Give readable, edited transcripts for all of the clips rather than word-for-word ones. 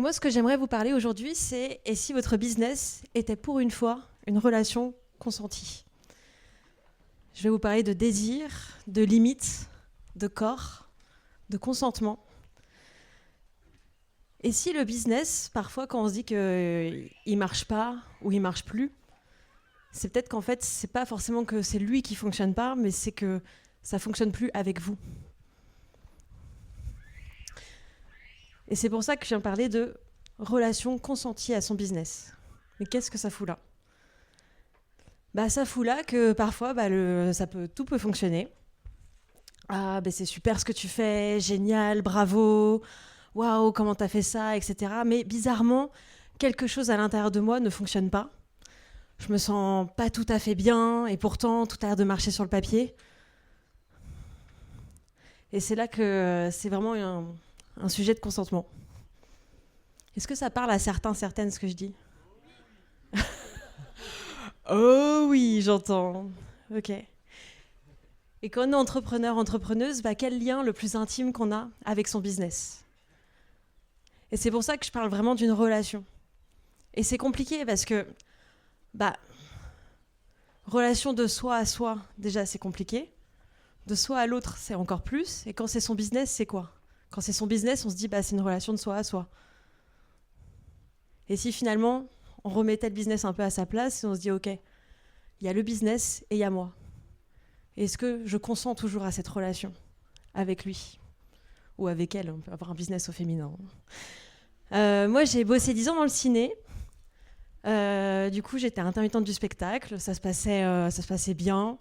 moi, ce que j'aimerais vous parler aujourd'hui, c'est et si votre business était pour une fois une relation consentie. Je vais vous parler de désir, de limites, de corps, de consentement. Et si le business, parfois quand on se dit qu'il ne marche pas ou il ne marche plus, c'est peut-être qu'en fait, c'est pas forcément que c'est lui qui ne fonctionne pas, mais c'est que ça ne fonctionne plus avec vous. Et c'est pour ça que je viens parler de relation consentie à son business. Mais qu'est-ce que ça fout là ? Ça fout là que parfois, tout peut fonctionner. Ah, c'est super ce que tu fais, génial, bravo, waouh, comment t'as fait ça, etc. Mais bizarrement, quelque chose à l'intérieur de moi ne fonctionne pas. Je me sens pas tout à fait bien, et pourtant, tout a l'air de marcher sur le papier. Et c'est là que c'est vraiment un sujet de consentement. Est-ce que ça parle à certains, certaines, ce que je dis ? Oh oui, j'entends. Ok. Et quand on est entrepreneur, entrepreneuse, quel lien le plus intime qu'on a avec son business ? Et c'est pour ça que je parle vraiment d'une relation. Et c'est compliqué parce que, relation de soi à soi, déjà c'est compliqué. De soi à l'autre, c'est encore plus. Et quand c'est son business, c'est quoi ? Quand c'est son business, on se dit, c'est une relation de soi à soi. Et si finalement, on remettait le business un peu à sa place et on se dit, ok, il y a le business et il y a moi. Est-ce que je consens toujours à cette relation avec lui ou avec elle ? On peut avoir un business au féminin. Moi, j'ai bossé 10 ans dans le ciné. Du coup, j'étais intermittente du spectacle. Ça se passait bien.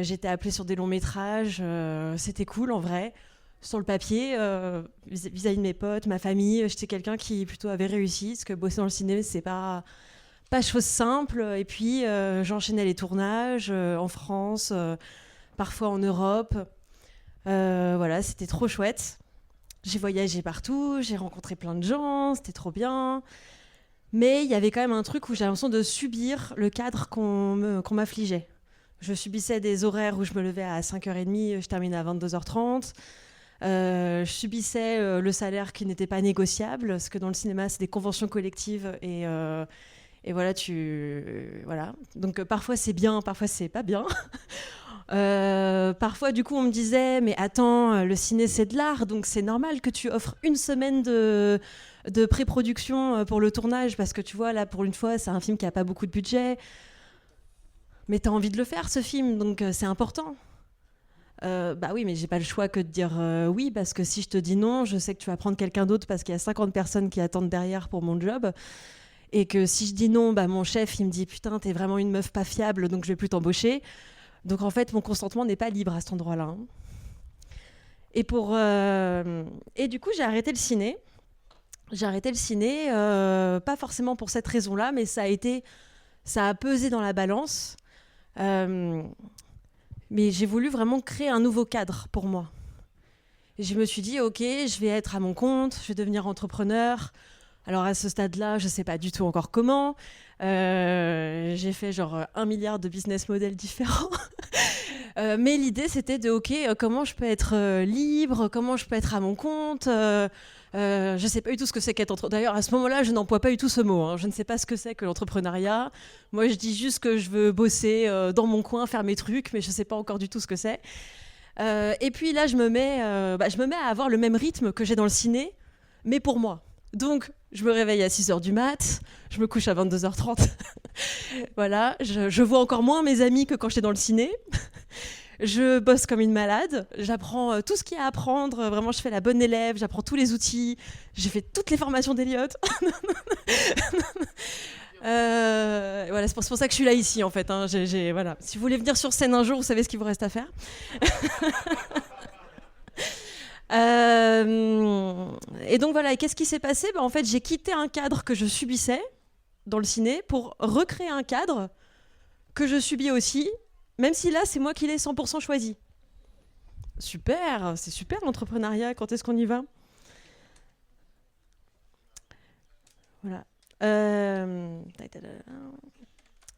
J'étais appelée sur des longs métrages. C'était cool, en vrai. Sur le papier, vis-à-vis de mes potes, ma famille, j'étais quelqu'un qui plutôt avait réussi. Parce que bosser dans le ciné, c'est pas chose simple. Et puis, j'enchaînais les tournages en France, parfois en Europe. Voilà, c'était trop chouette. J'ai voyagé partout, j'ai rencontré plein de gens, c'était trop bien. Mais il y avait quand même un truc où j'avais l'impression de subir le cadre qu'on m'affligeait. Je subissais des horaires où je me levais à 5h30, je terminais à 22h30. Je subissais le salaire qui n'était pas négociable, parce que dans le cinéma, c'est des conventions collectives et voilà, voilà. Donc parfois c'est bien, parfois c'est pas bien. Parfois, du coup, on me disait, mais attends, le ciné c'est de l'art, donc c'est normal que tu offres une semaine de pré-production pour le tournage, parce que tu vois, là, pour une fois, c'est un film qui a pas beaucoup de budget. Mais t'as envie de le faire, ce film, donc c'est important. Oui, mais j'ai pas le choix que de dire oui, parce que si je te dis non, je sais que tu vas prendre quelqu'un d'autre parce qu'il y a 50 personnes qui attendent derrière pour mon job. Et que si je dis non, mon chef, il me dit putain, t'es vraiment une meuf pas fiable, donc je vais plus t'embaucher. Donc en fait, mon consentement n'est pas libre à cet endroit-là. Hein. Et du coup, j'ai arrêté le ciné. J'ai arrêté le ciné, pas forcément pour cette raison-là, mais ça a pesé dans la balance. Mais j'ai voulu vraiment créer un nouveau cadre pour moi. Et je me suis dit, ok, je vais être à mon compte, je vais devenir entrepreneur. Alors à ce stade-là, je ne sais pas du tout encore comment. J'ai fait genre 1 milliard de business models différents. Mais l'idée, c'était de, ok, comment je peux être libre, comment je peux être à mon compte. Je ne sais pas du tout ce que c'est qu'être entrepreneur. D'ailleurs, à ce moment-là, je n'emploie pas du tout ce mot. Hein. Je ne sais pas ce que c'est que l'entrepreneuriat. Moi, je dis juste que je veux bosser dans mon coin, faire mes trucs, mais je ne sais pas encore du tout ce que c'est. Et puis là, je me mets à avoir le même rythme que j'ai dans le ciné, mais pour moi. Donc, je me réveille à 6h du mat, je me couche à 22h30. Voilà, je vois encore moins mes amis que quand j'étais dans le ciné. Je bosse comme une malade, j'apprends tout ce qu'il y a à apprendre, vraiment je fais la bonne élève, j'apprends tous les outils, j'ai fait toutes les formations d'Eliott. Voilà, c'est pour ça que je suis là ici en fait. Hein. Voilà. Si vous voulez venir sur scène un jour, vous savez ce qu'il vous reste à faire. Et donc voilà, et qu'est-ce qui s'est passé ? En fait, j'ai quitté un cadre que je subissais dans le ciné pour recréer un cadre que je subis aussi, même si là, c'est moi qui l'ai 100% choisi. Super, c'est super l'entrepreneuriat, quand est-ce qu'on y va ? Voilà.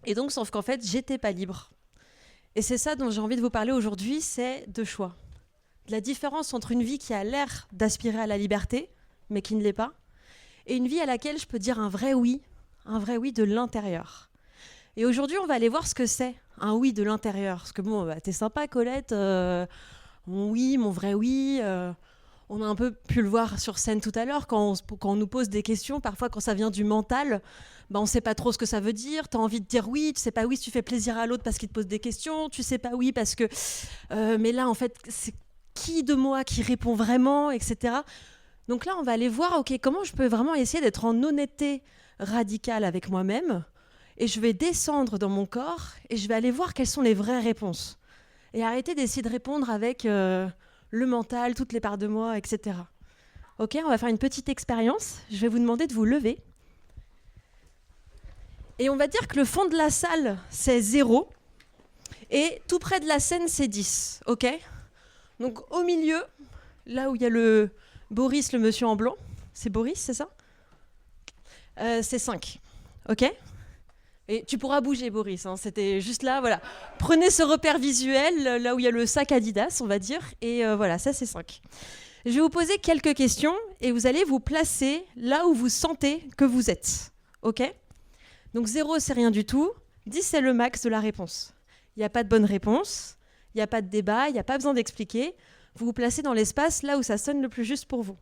Et donc, sauf qu'en fait, j'étais pas libre. Et c'est ça dont j'ai envie de vous parler aujourd'hui, c'est de choix. De la différence entre une vie qui a l'air d'aspirer à la liberté, mais qui ne l'est pas, et une vie à laquelle je peux dire un vrai oui de l'intérieur. Et aujourd'hui, on va aller voir ce que c'est un oui de l'intérieur. Parce que bon, t'es sympa, Colette, mon oui, mon vrai oui. On a un peu pu le voir sur scène tout à l'heure, quand on nous pose des questions, parfois quand ça vient du mental, on ne sait pas trop ce que ça veut dire, tu as envie de dire oui, tu sais pas oui si tu fais plaisir à l'autre parce qu'il te pose des questions, tu sais pas oui parce que... mais là, en fait, c'est qui de moi qui répond vraiment, etc. Donc là, on va aller voir, ok, comment je peux vraiment essayer d'être en honnêteté radicale avec moi-même, et je vais descendre dans mon corps, et je vais aller voir quelles sont les vraies réponses. Et arrêter d'essayer de répondre avec... le mental, toutes les parts de moi, etc. Ok, on va faire une petite expérience. Je vais vous demander de vous lever. Et on va dire que le fond de la salle, c'est 0. Et tout près de la scène, c'est 10. Ok ? Donc au milieu, là où il y a le Boris, le monsieur en blanc. C'est Boris, c'est ça ? C'est 5. Ok ? Et tu pourras bouger, Boris. Hein, c'était juste là, voilà. Prenez ce repère visuel, là où il y a le sac Adidas, on va dire. Et voilà, ça, c'est 5. Je vais vous poser quelques questions et vous allez vous placer là où vous sentez que vous êtes. OK ? Donc 0, c'est rien du tout. 10, c'est le max de la réponse. Il n'y a pas de bonne réponse. Il n'y a pas de débat. Il n'y a pas besoin d'expliquer. Vous vous placez dans l'espace là où ça sonne le plus juste pour vous.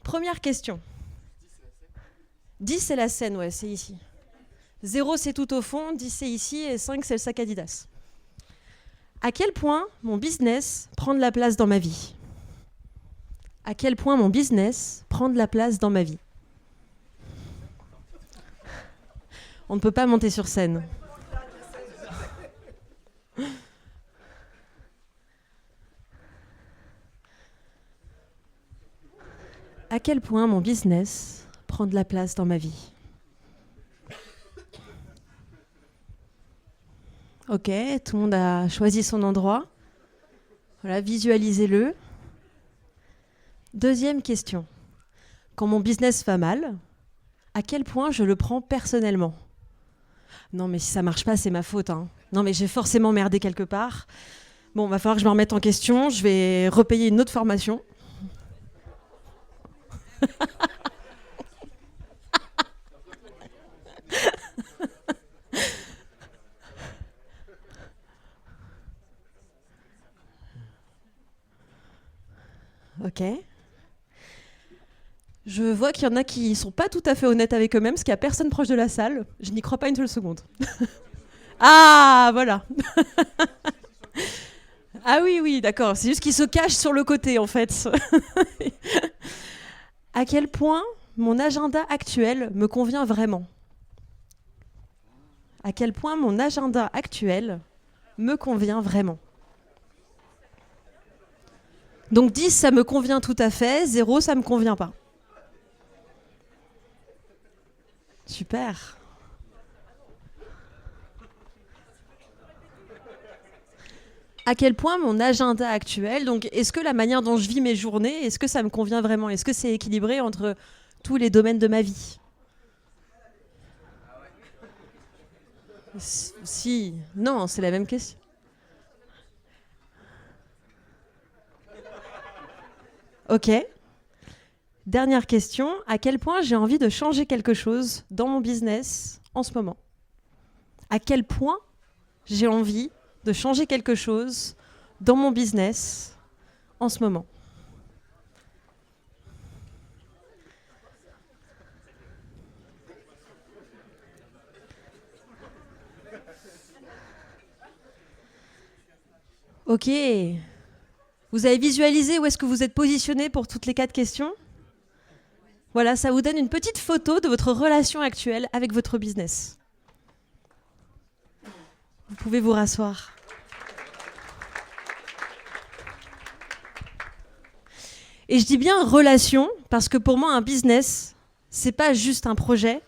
Première question. 10, c'est la scène, ouais, c'est ici. 0, c'est tout au fond, 10, c'est ici, et 5, c'est le sac Adidas. À quel point mon business prend de la place dans ma vie ? À quel point mon business prend de la place dans ma vie ? On ne peut pas monter sur scène. À quel point mon business prend de la place dans ma vie ? Ok, tout le monde a choisi son endroit. Voilà, visualisez-le. Deuxième question. Quand mon business va mal, à quel point je le prends personnellement ? Non, mais si ça marche pas, c'est ma faute. Hein. Non, mais j'ai forcément merdé quelque part. Bon, va falloir que je me remette en question. Je vais repayer une autre formation. Ok. Je vois qu'il y en a qui sont pas tout à fait honnêtes avec eux-mêmes, parce qu'il n'y a personne proche de la salle. Je n'y crois pas une seule seconde. Ah, voilà. Ah oui, oui, d'accord. C'est juste qu'ils se cachent sur le côté, en fait. À quel point mon agenda actuel me convient vraiment ? À quel point mon agenda actuel me convient vraiment ? Donc 10, ça me convient tout à fait. 0, ça me convient pas. Super. À quel point mon agenda actuel, donc est-ce que la manière dont je vis mes journées, est-ce que ça me convient vraiment ? Est-ce que c'est équilibré entre tous les domaines de ma vie ? Si, non, c'est la même question. Ok. Dernière question, à quel point j'ai envie de changer quelque chose dans mon business en ce moment ? À quel point j'ai envie de changer quelque chose dans mon business en ce moment ? Ok. Vous avez visualisé où est-ce que vous êtes positionné pour toutes les 4 questions ? Voilà, ça vous donne une petite photo de votre relation actuelle avec votre business. Vous pouvez vous rasseoir. Et je dis bien relation, parce que pour moi, un business, c'est pas juste un projet,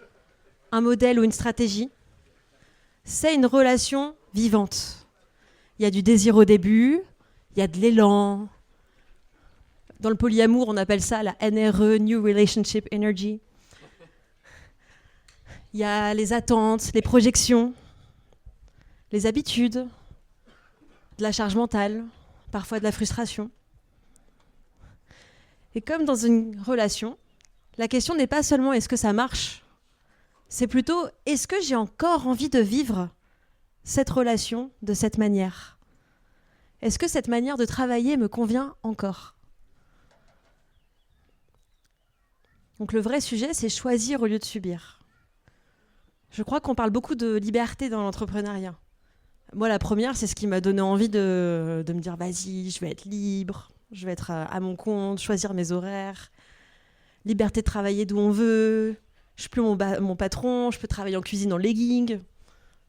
un modèle ou une stratégie. C'est une relation vivante. Il y a du désir au début, il y a de l'élan. Dans le polyamour, on appelle ça la NRE, New Relationship Energy. Il y a les attentes, les projections, les habitudes, de la charge mentale, parfois de la frustration. Et comme dans une relation, La question n'est pas seulement est-ce que ça marche, c'est plutôt est-ce que j'ai encore envie de vivre cette relation de cette manière ? Est-ce que cette manière de travailler me convient encore ? Donc le vrai sujet, c'est choisir au lieu de subir. Je crois qu'on parle beaucoup de liberté dans l'entrepreneuriat. Moi, la première, c'est ce qui m'a donné envie de me dire « Vas-y, je vais être libre, je vais être à mon compte, choisir mes horaires, liberté de travailler d'où on veut, je suis plus mon patron, je peux travailler en cuisine en legging,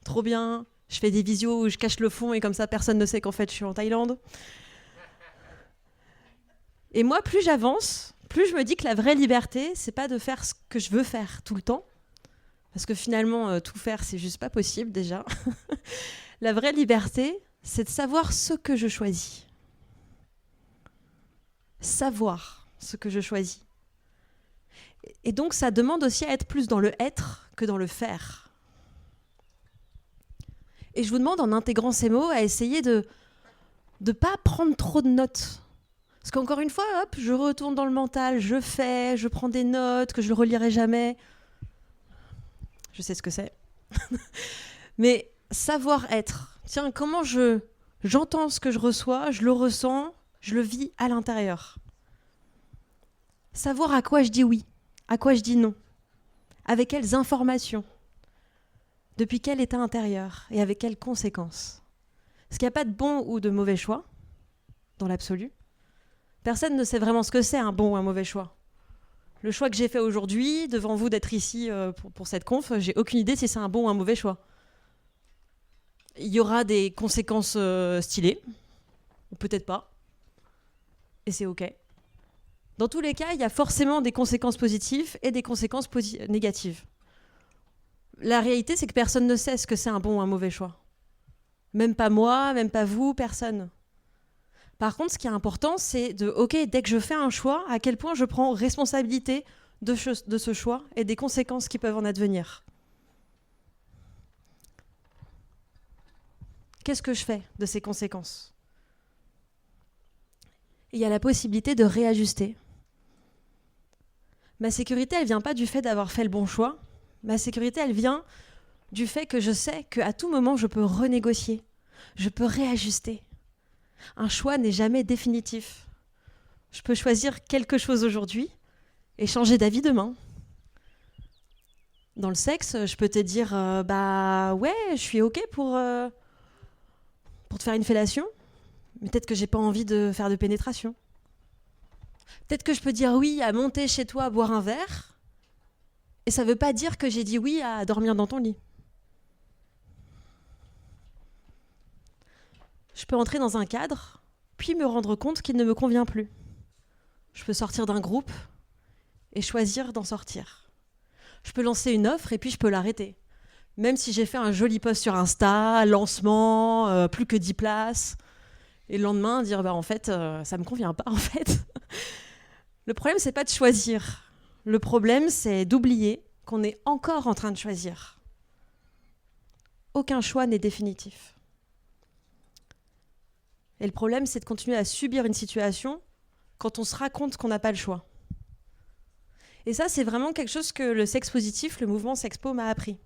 trop bien, je fais des visios où je cache le fond et comme ça, personne ne sait qu'en fait, je suis en Thaïlande. » Et moi, plus j'avance, plus je me dis que la vraie liberté, c'est pas de faire ce que je veux faire tout le temps, parce que finalement, tout faire, c'est juste pas possible déjà. La vraie liberté, c'est de savoir ce que je choisis. Savoir ce que je choisis. Et donc, ça demande aussi à être plus dans le être que dans le faire. Et je vous demande, en intégrant ces mots, à essayer de ne pas prendre trop de notes. Parce qu'encore une fois, hop, je retourne dans le mental, je prends des notes que je ne relirai jamais. Je sais ce que c'est. Mais savoir être. Tiens, comment j'entends ce que je reçois, je le ressens, je le vis à l'intérieur. Savoir à quoi je dis oui, à quoi je dis non, avec quelles informations, depuis quel état intérieur et avec quelles conséquences. Parce qu'il n'y a pas de bon ou de mauvais choix, dans l'absolu. Personne ne sait vraiment ce que c'est un bon ou un mauvais choix. Le choix que j'ai fait aujourd'hui, devant vous d'être ici pour cette conf, j'ai aucune idée si c'est un bon ou un mauvais choix. Il y aura des conséquences stylées, ou peut-être pas, et c'est OK. Dans tous les cas, il y a forcément des conséquences positives et des conséquences négatives. La réalité, c'est que personne ne sait ce que c'est un bon ou un mauvais choix. Même pas moi, même pas vous, personne. Par contre, ce qui est important, c'est OK, dès que je fais un choix, à quel point je prends responsabilité de ce choix et des conséquences qui peuvent en advenir. Qu'est-ce que je fais de ces conséquences ? Il y a la possibilité de réajuster. Ma sécurité, elle ne vient pas du fait d'avoir fait le bon choix. Ma sécurité, elle vient du fait que je sais qu'à tout moment, je peux renégocier, je peux réajuster. Un choix n'est jamais définitif. Je peux choisir quelque chose aujourd'hui et changer d'avis demain. Dans le sexe, je peux te dire ouais, je suis OK pour te faire une fellation, mais peut-être que j'ai pas envie de faire de pénétration. Peut-être que je peux dire oui à monter chez toi, boire un verre, et ça veut pas dire que j'ai dit oui à dormir dans ton lit. Je peux entrer dans un cadre, puis me rendre compte qu'il ne me convient plus. Je peux sortir d'un groupe et choisir d'en sortir. Je peux lancer une offre et puis je peux l'arrêter. Même si j'ai fait un joli post sur Insta, lancement, plus que 10 places, et le lendemain dire en fait, ça me convient pas en fait. Le problème, c'est pas de choisir. Le problème, c'est d'oublier qu'on est encore en train de choisir. Aucun choix n'est définitif. Et le problème, c'est de continuer à subir une situation quand on se raconte qu'on n'a pas le choix. Et ça, c'est vraiment quelque chose que le sexe positif, le mouvement Sexpo m'a appris.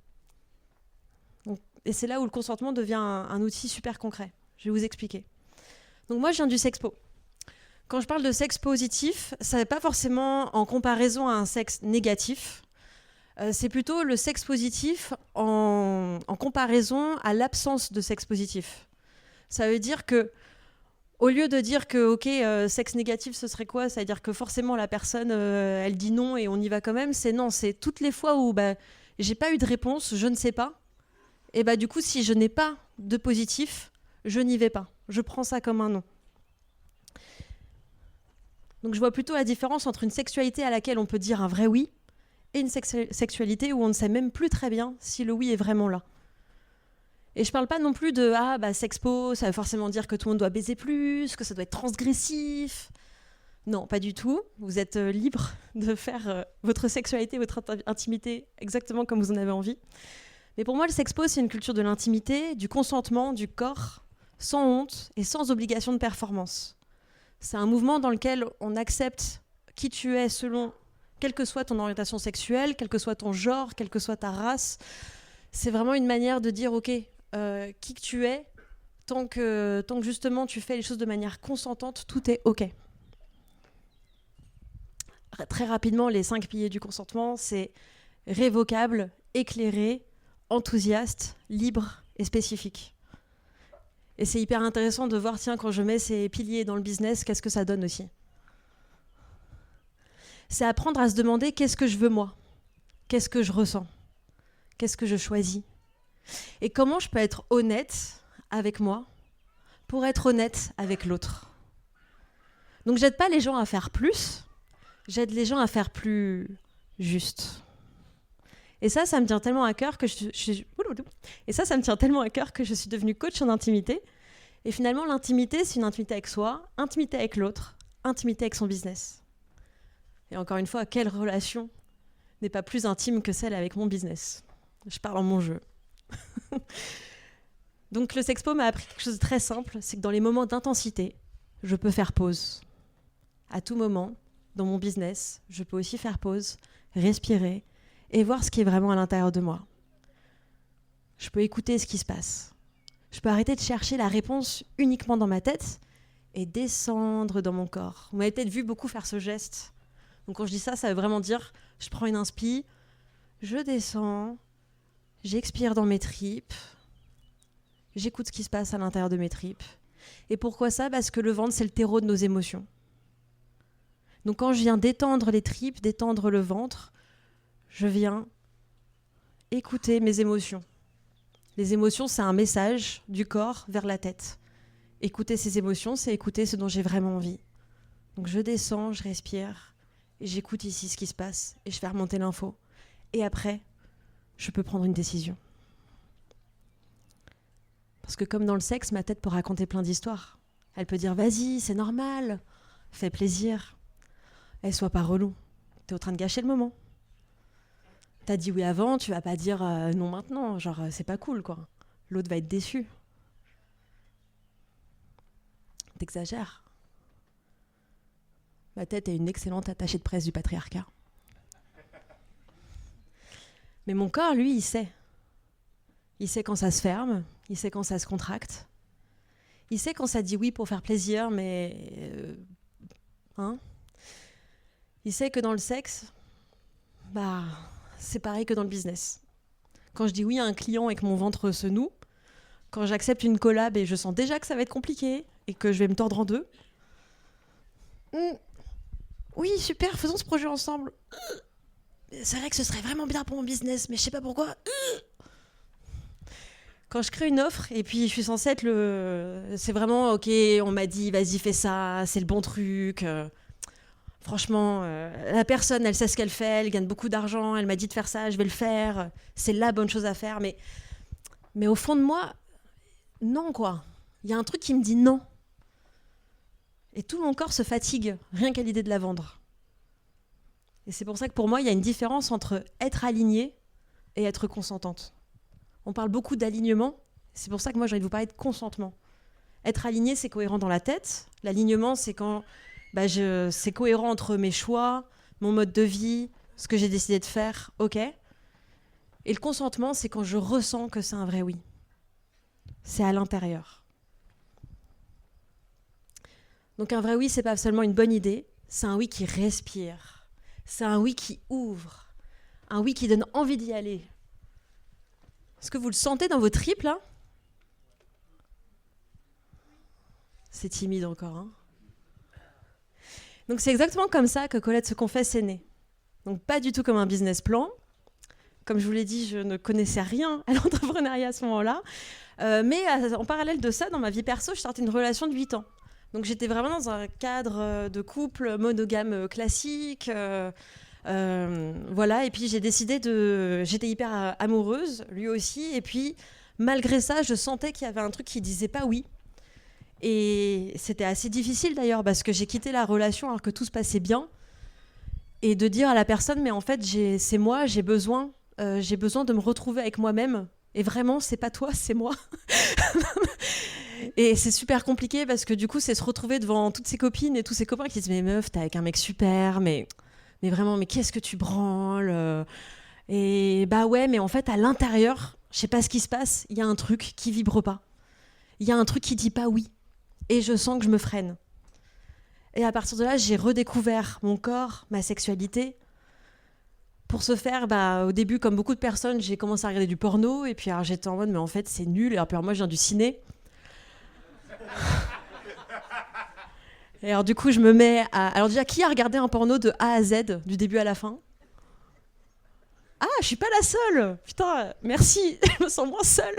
Et c'est là où le consentement devient un outil super concret. Je vais vous expliquer. Donc moi, je viens du Sexpo. Quand je parle de sexe positif, ça n'est pas forcément en comparaison à un sexe négatif. C'est plutôt le sexe positif en comparaison à l'absence de sexe positif. Ça veut dire que, au lieu de dire que, OK, sexe négatif, ce serait quoi ? Ça veut dire que forcément, la personne, elle dit non et on y va quand même. C'est non, c'est toutes les fois où j'ai pas eu de réponse, je ne sais pas. Et du coup, si je n'ai pas de positif, je n'y vais pas. Je prends ça comme un non. Donc je vois plutôt la différence entre une sexualité à laquelle on peut dire un vrai oui et une sexualité où on ne sait même plus très bien si le oui est vraiment là. Et je parle pas non plus de sexpo, ça veut forcément dire que tout le monde doit baiser plus, que ça doit être transgressif. Non, pas du tout. Vous êtes libre de faire votre sexualité, votre intimité exactement comme vous en avez envie. Mais pour moi, le sexpo, c'est une culture de l'intimité, du consentement, du corps, sans honte et sans obligation de performance. C'est un mouvement dans lequel on accepte qui tu es selon quelle que soit ton orientation sexuelle, quel que soit ton genre, quelle que soit ta race. C'est vraiment une manière de dire, ok, qui que tu es, tant que justement tu fais les choses de manière consentante, tout est ok. Très rapidement, les 5 piliers du consentement, c'est révocable, éclairé, enthousiaste, libre et spécifique. Et c'est hyper intéressant de voir, tiens, quand je mets ces piliers dans le business, qu'est-ce que ça donne aussi. C'est apprendre à se demander qu'est-ce que je veux moi, qu'est-ce que je ressens, qu'est-ce que je choisis, et comment je peux être honnête avec moi pour être honnête avec l'autre. Donc j'aide pas les gens à faire plus, j'aide les gens à faire plus juste. Et ça me tient tellement à cœur que je suis devenue coach en intimité. Et finalement, l'intimité, c'est une intimité avec soi, intimité avec l'autre, intimité avec son business. Et encore une fois, quelle relation n'est pas plus intime que celle avec mon business? Je parle en mon jeu. Donc le Sexpo m'a appris quelque chose de très simple, c'est que dans les moments d'intensité, je peux faire pause. À tout moment, dans mon business, je peux aussi faire pause, respirer et voir ce qui est vraiment à l'intérieur de moi. Je peux écouter ce qui se passe. Je peux arrêter de chercher la réponse uniquement dans ma tête et descendre dans mon corps. Vous m'avez peut-être vu beaucoup faire ce geste. Donc quand je dis ça, ça veut vraiment dire, je prends une inspi, je descends, j'expire dans mes tripes, j'écoute ce qui se passe à l'intérieur de mes tripes. Et pourquoi ça? Parce que le ventre, c'est le terreau de nos émotions. Donc quand je viens détendre les tripes, détendre le ventre, je viens écouter mes émotions. Les émotions, c'est un message du corps vers la tête. Écouter ces émotions, c'est écouter ce dont j'ai vraiment envie. Donc je descends, je respire, et j'écoute ici ce qui se passe, et je fais remonter l'info. Et après, je peux prendre une décision. Parce que comme dans le sexe, ma tête peut raconter plein d'histoires. Elle peut dire « Vas-y, c'est normal, fais plaisir. » Eh, sois pas relou, t'es en train de gâcher le moment. T'as dit oui avant, tu vas pas dire non maintenant, genre c'est pas cool quoi. L'autre va être déçu. T'exagères. Ma tête est une excellente attachée de presse du patriarcat. Mais mon corps, lui, il sait. Il sait quand ça se ferme, il sait quand ça se contracte. Il sait quand ça dit oui pour faire plaisir, mais... Il sait que dans le sexe, c'est pareil que dans le business. Quand je dis oui à un client et que mon ventre se noue, quand j'accepte une collab et je sens déjà que ça va être compliqué et que je vais me tordre en deux, oui, super, faisons ce projet ensemble. C'est vrai que ce serait vraiment bien pour mon business, mais je sais pas pourquoi. Quand je crée une offre et puis je suis censée être c'est vraiment, ok, on m'a dit, vas-y, fais ça, c'est le bon truc. Franchement, la personne, elle sait ce qu'elle fait, elle gagne beaucoup d'argent, elle m'a dit de faire ça, je vais le faire, c'est la bonne chose à faire. Mais au fond de moi, non, quoi. Il y a un truc qui me dit non. Et tout mon corps se fatigue, rien qu'à l'idée de la vendre. Et c'est pour ça que pour moi, il y a une différence entre être alignée et être consentante. On parle beaucoup d'alignement, c'est pour ça que moi, j'ai envie de vous parler de consentement. Être aligné, c'est cohérent dans la tête. L'alignement, c'est quand... c'est cohérent entre mes choix, mon mode de vie, ce que j'ai décidé de faire, ok. Et le consentement, c'est quand je ressens que c'est un vrai oui. C'est à l'intérieur. Donc un vrai oui, c'est pas seulement une bonne idée, c'est un oui qui respire, c'est un oui qui ouvre, un oui qui donne envie d'y aller. Est-ce que vous le sentez dans vos tripes, là? C'est timide encore, hein. Donc c'est exactement comme ça que Colette se confesse est née. Donc pas du tout comme un business plan. Comme je vous l'ai dit, je ne connaissais rien à l'entrepreneuriat à ce moment-là. Mais en parallèle de ça, dans ma vie perso, je sortais d'une relation de 8 ans. Donc j'étais vraiment dans un cadre de couple monogame classique. Voilà, et puis j'ai décidé j'étais hyper amoureuse, lui aussi. Et puis malgré ça, je sentais qu'il y avait un truc qui disait pas oui. Et c'était assez difficile d'ailleurs parce que j'ai quitté la relation alors que tout se passait bien et de dire à la personne mais en fait c'est moi, j'ai besoin de me retrouver avec moi-même et vraiment c'est pas toi, c'est moi. Et c'est super compliqué parce que du coup c'est se retrouver devant toutes ses copines et tous ses copains qui disent mais meuf t'es avec un mec super mais Mais vraiment, mais qu'est-ce que tu branles Et bah ouais, mais en fait, à l'intérieur, je sais pas ce qui se passe, il y a un truc qui vibre pas. Il y a un truc qui dit pas oui. Et je sens que je me freine. Et à partir de là, j'ai redécouvert mon corps, ma sexualité. Pour ce faire, au début, comme beaucoup de personnes, j'ai commencé à regarder du porno. Et puis alors, j'étais en mode, mais en fait, c'est nul. Et alors, moi, je viens du ciné. Et alors, du coup, je me mets à... Alors déjà, qui a regardé un porno de A à Z, du début à la fin ? Ah, je suis pas la seule. Putain, merci. Je me sens moins seule.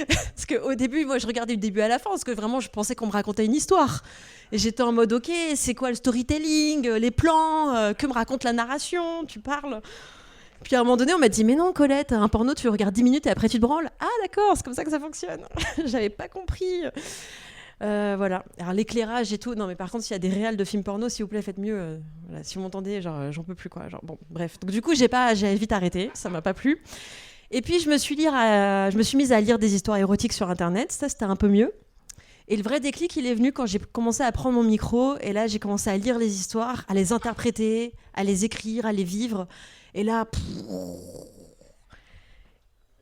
Parce qu'au début, moi, je regardais du début à la fin, parce que vraiment, je pensais qu'on me racontait une histoire. Et j'étais en mode, ok, c'est quoi le storytelling, les plans, que me raconte la narration, tu parles. Puis à un moment donné, on m'a dit, mais non, Colette, un porno, tu le regardes 10 minutes et après tu te branles. Ah, d'accord, c'est comme ça que ça fonctionne. J'avais pas compris. Voilà. Alors l'éclairage et tout. Non, mais par contre, s'il y a des réals de films porno, s'il vous plaît, faites mieux. Voilà, si vous m'entendez, genre, j'en peux plus, quoi. Genre, bon, bref. Donc du coup, j'ai vite arrêté. Ça m'a pas plu. Et puis je me suis mise à lire des histoires érotiques sur Internet. Ça, c'était un peu mieux. Et le vrai déclic, il est venu quand j'ai commencé à prendre mon micro. Et là, j'ai commencé à lire les histoires, à les interpréter, à les écrire, à les vivre. Et là,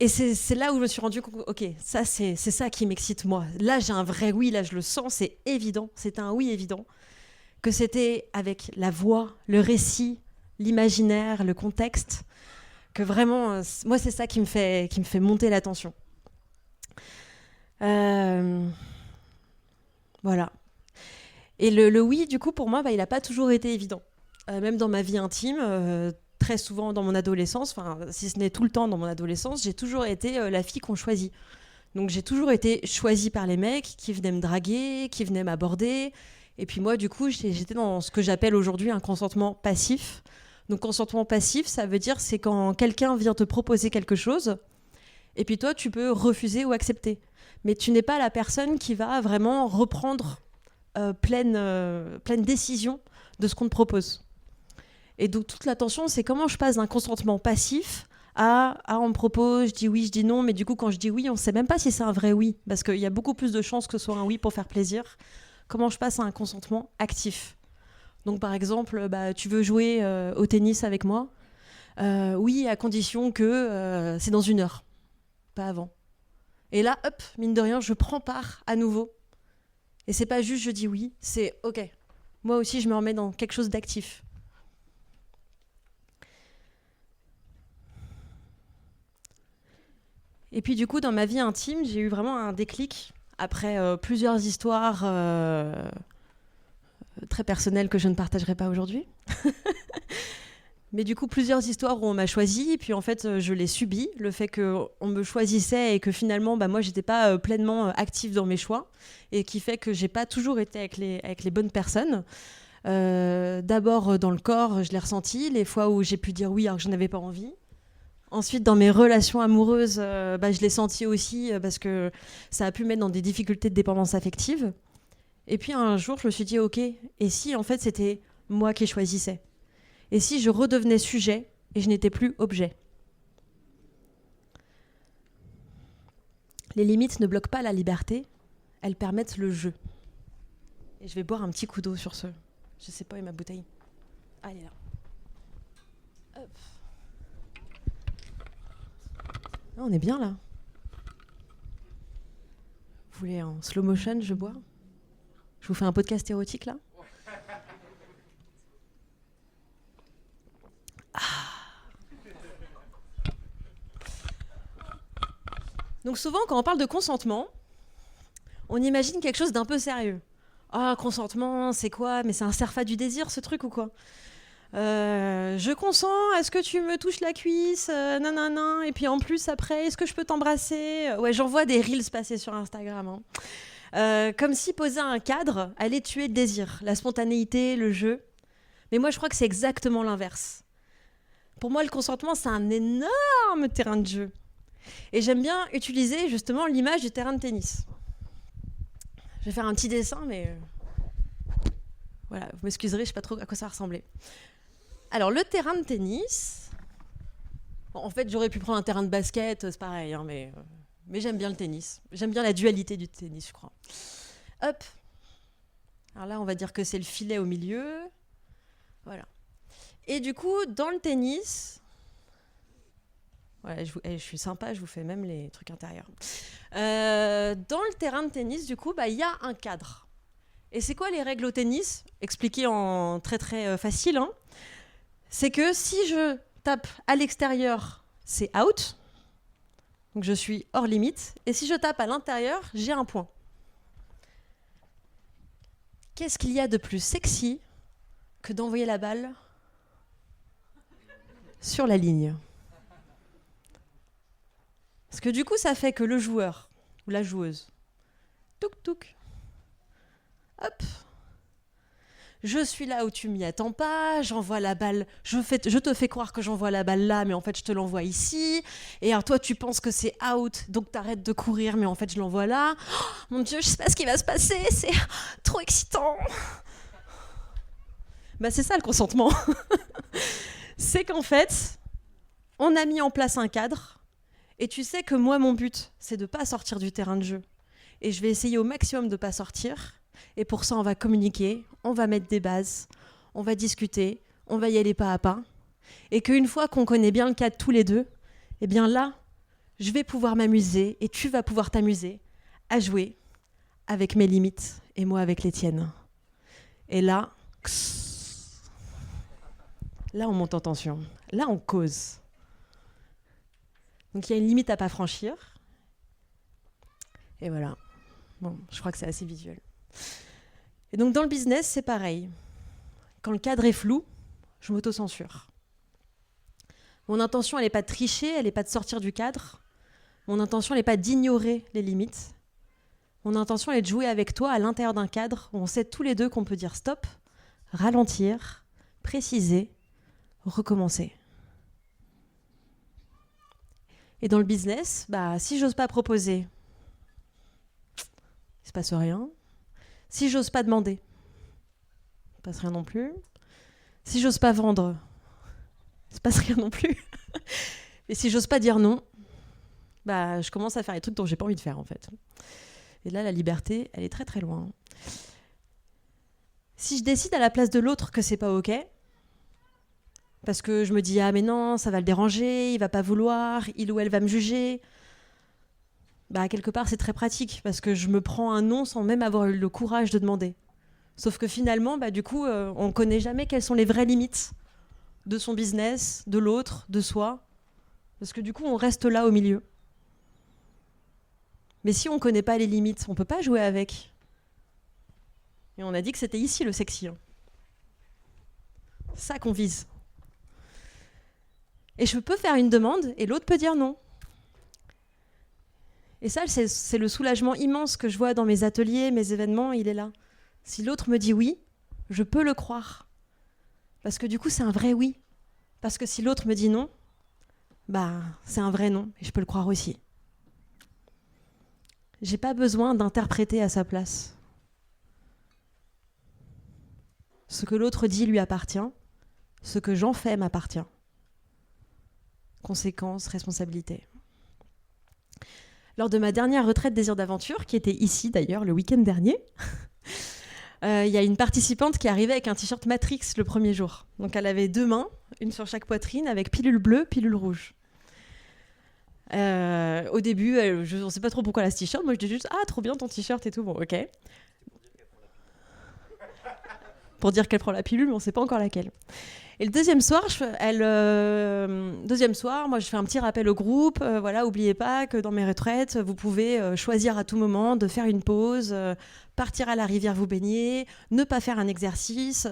et c'est là où je me suis rendu compte, ok, ça c'est ça qui m'excite moi. Là j'ai un vrai oui, là je le sens, c'est évident, c'est un oui évident, que c'était avec la voix, le récit, l'imaginaire, le contexte, que vraiment, moi c'est ça qui me fait monter la tension. Voilà. Et le oui, du coup, pour moi, il n'a pas toujours été évident. Même dans ma vie intime, très souvent dans mon adolescence, enfin, si ce n'est tout le temps dans mon adolescence, j'ai toujours été la fille qu'on choisit. Donc j'ai toujours été choisie par les mecs qui venaient me draguer, qui venaient m'aborder. Et puis moi, du coup, j'étais dans ce que j'appelle aujourd'hui un consentement passif. Donc consentement passif, ça veut dire c'est quand quelqu'un vient te proposer quelque chose, et puis toi, tu peux refuser ou accepter. Mais tu n'es pas la personne qui va vraiment reprendre pleine décision de ce qu'on te propose. Et donc toute la tension, c'est comment je passe d'un consentement passif à on me propose, je dis oui, je dis non, mais du coup quand je dis oui, on ne sait même pas si c'est un vrai oui, parce qu'il y a beaucoup plus de chances que ce soit un oui pour faire plaisir. Comment je passe à un consentement actif ? Donc par exemple, tu veux jouer au tennis avec moi ? Oui, à condition que c'est dans 1 heure, pas avant. Et là, hop, mine de rien, je prends part à nouveau. Et c'est pas juste je dis oui, c'est ok. Moi aussi, je me remets dans quelque chose d'actif. Et puis du coup, dans ma vie intime, j'ai eu vraiment un déclic après plusieurs histoires très personnelles que je ne partagerai pas aujourd'hui. Mais du coup, plusieurs histoires où on m'a choisi, et puis en fait, je l'ai subi, le fait qu'on me choisissait et que finalement, moi, j'étais pas pleinement active dans mes choix, et qui fait que j'ai pas toujours été avec les bonnes personnes. D'abord, dans le corps, je l'ai ressenti, les fois où j'ai pu dire oui alors que je n'avais pas envie. Ensuite, dans mes relations amoureuses, je l'ai senti aussi parce que ça a pu me mettre dans des difficultés de dépendance affective. Et puis un jour, je me suis dit, ok, et si en fait c'était moi qui choisissais ? Et si je redevenais sujet et je n'étais plus objet ? Les limites ne bloquent pas la liberté, elles permettent le jeu. Et je vais boire un petit coup d'eau sur ce. Je sais pas, où est ma bouteille ? Ah, elle est là. Hop. Ah, on est bien là. Vous voulez en slow motion, je bois ? Je vous fais un podcast érotique là ? Donc souvent, quand on parle de consentement, on imagine quelque chose d'un peu sérieux. Ah, consentement, c'est quoi ? Mais c'est un serfat du désir, ce truc ou quoi ? Je consens, est-ce que tu me touches la cuisse ? Nanana. Et puis en plus, après, est-ce que je peux t'embrasser ? Ouais, j'en vois des reels passer sur Instagram. Comme si poser un cadre allait tuer le désir, la spontanéité, le jeu. Mais moi, je crois que c'est exactement l'inverse. Pour moi, le consentement, c'est un énorme terrain de jeu. Et j'aime bien utiliser justement l'image du terrain de tennis. Je vais faire un petit dessin, mais voilà, vous m'excuserez, je ne sais pas trop à quoi ça va ressembler. Alors, le terrain de tennis, bon, en fait, j'aurais pu prendre un terrain de basket, c'est pareil, hein, mais j'aime bien le tennis. J'aime bien la dualité du tennis, je crois. Hop. Alors là, on va dire que c'est le filet au milieu. Voilà. Et du coup, dans le tennis, ouais, je suis sympa, je vous fais même les trucs intérieurs. Dans le terrain de tennis, du coup, il y a un cadre. Et c'est quoi les règles au tennis? Expliqué en très très facile, hein. C'est que si je tape à l'extérieur, c'est out. Donc je suis hors limite. Et si je tape à l'intérieur, j'ai un point. Qu'est-ce qu'il y a de plus sexy que d'envoyer la balle sur la ligne? Parce que du coup, ça fait que le joueur ou la joueuse, touk touk, hop, je suis là où tu m'y attends pas, j'envoie la balle, je te fais croire que j'envoie la balle là, mais en fait je te l'envoie ici. Et alors toi tu penses que c'est out, donc t'arrêtes de courir, mais en fait je l'envoie là. Oh, mon Dieu, je sais pas ce qui va se passer, c'est trop excitant. C'est ça le consentement. C'est qu'en fait, on a mis en place un cadre, et tu sais que moi mon but, c'est de pas sortir du terrain de jeu. Et je vais essayer au maximum de pas sortir. Et pour ça, on va communiquer, on va mettre des bases, on va discuter, on va y aller pas à pas. Et qu'une fois qu'on connaît bien le cadre tous les deux, eh bien là, je vais pouvoir m'amuser et tu vas pouvoir t'amuser à jouer avec mes limites et moi avec les tiennes. Et là, on monte en tension. Là, on cause. Donc il y a une limite à pas franchir. Et voilà. Bon, je crois que c'est assez visuel. Et donc dans le business, c'est pareil. Quand le cadre est flou, je m'auto-censure. Mon intention, elle n'est pas de tricher, elle n'est pas de sortir du cadre. Mon intention, elle n'est pas d'ignorer les limites. Mon intention, elle est de jouer avec toi à l'intérieur d'un cadre où on sait tous les deux qu'on peut dire stop, ralentir, préciser, recommencer. Et dans le business, si j'ose pas proposer, il se passe rien. Si j'ose pas demander, il se passe rien non plus. Si j'ose pas vendre, il se passe rien non plus. Et si j'ose pas dire non, je commence à faire les trucs dont j'ai pas envie de faire en fait. Et là, la liberté, elle est très très loin. Si je décide à la place de l'autre que c'est pas ok, parce que je me dis ah mais non, ça va le déranger, il va pas vouloir, il ou elle va me juger. Quelque part, c'est très pratique parce que je me prends un non sans même avoir eu le courage de demander. Sauf que finalement, du coup, on ne connaît jamais quelles sont les vraies limites de son business, de l'autre, de soi. Parce que du coup, on reste là au milieu. Mais si on ne connaît pas les limites, on ne peut pas jouer avec. Et on a dit que c'était ici le sexy. C'est ça qu'on vise. Et je peux faire une demande et l'autre peut dire non. Et ça, c'est le soulagement immense que je vois dans mes ateliers, mes événements, il est là. Si l'autre me dit oui, je peux le croire. Parce que du coup, c'est un vrai oui. Parce que si l'autre me dit non, c'est un vrai non, et je peux le croire aussi. J'ai pas besoin d'interpréter à sa place. Ce que l'autre dit lui appartient, ce que j'en fais m'appartient. Conséquences, responsabilité. Lors de ma dernière retraite Désir d'aventure, qui était ici d'ailleurs le week-end dernier, il y a une participante qui arrivait avec un t-shirt Matrix le premier jour. Donc elle avait 2 mains, une sur chaque poitrine, avec pilule bleue, pilule rouge. Au début, je ne sais pas trop pourquoi elle a ce t-shirt. Moi, je dis juste « Ah, trop bien ton t-shirt et tout. » Bon, ok. Pour dire qu'elle prend la pilule, mais on ne sait pas encore laquelle. Et le deuxième soir, moi, je fais un petit rappel au groupe. Voilà, n'oubliez pas que dans mes retraites, vous pouvez choisir à tout moment de faire une pause, partir à la rivière vous baigner, ne pas faire un exercice.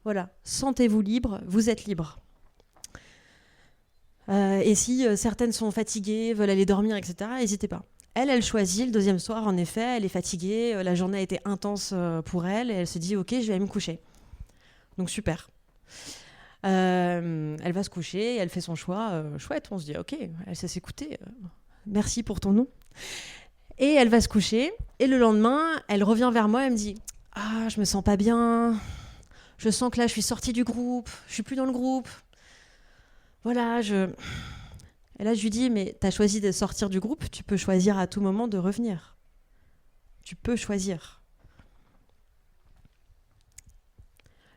Voilà, sentez-vous libre, vous êtes libre. Et si certaines sont fatiguées, veulent aller dormir, etc., n'hésitez pas. Elle choisit le deuxième soir, en effet, elle est fatiguée, la journée a été intense pour elle, et elle se dit « Ok, je vais aller me coucher ». Donc super. Elle va se coucher, elle fait son choix, chouette, on se dit « Ok, elle sait s'écouter, merci pour ton nom ». Et elle va se coucher, et le lendemain, elle revient vers moi, elle me dit « Ah, je me sens pas bien, je sens que là, je suis sortie du groupe, je suis plus dans le groupe. » Voilà, Et là, je lui dis, mais tu as choisi de sortir du groupe, tu peux choisir à tout moment de revenir. Tu peux choisir.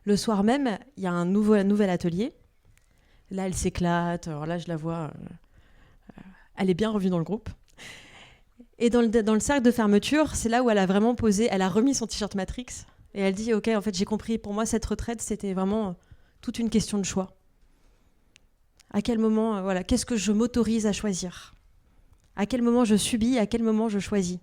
Le soir même, il y a un nouvel atelier Là, elle s'éclate. Alors là, je la vois. Elle est bien revue dans le groupe. Et dans le cercle de fermeture, c'est là où elle a vraiment posé, elle a remis son t-shirt Matrix et elle dit ok, en fait j'ai compris, pour moi cette retraite c'était vraiment toute une question de choix. À quel moment, qu'est-ce que je m'autorise à choisir? À quel moment je subis, à quel moment je choisis?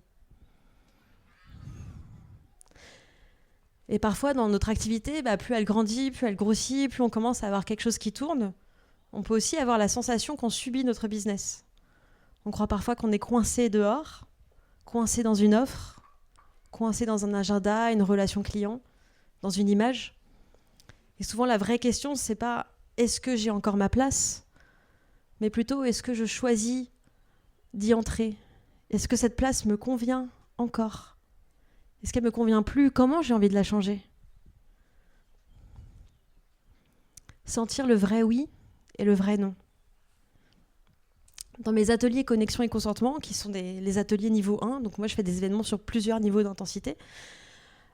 Et parfois dans notre activité, plus elle grandit, plus elle grossit, plus on commence à avoir quelque chose qui tourne, on peut aussi avoir la sensation qu'on subit notre business. On croit parfois qu'on est coincé dehors, coincé dans une offre, coincé dans un agenda, une relation client, dans une image. Et souvent, la vraie question, c'est pas est-ce que j'ai encore ma place, mais plutôt est-ce que je choisis d'y entrer? Est-ce que cette place me convient encore? Est-ce qu'elle me convient plus? Comment j'ai envie de la changer? Sentir le vrai oui et le vrai non. Dans mes ateliers connexion et consentement, qui sont les ateliers niveau 1, donc moi je fais des événements sur plusieurs niveaux d'intensité,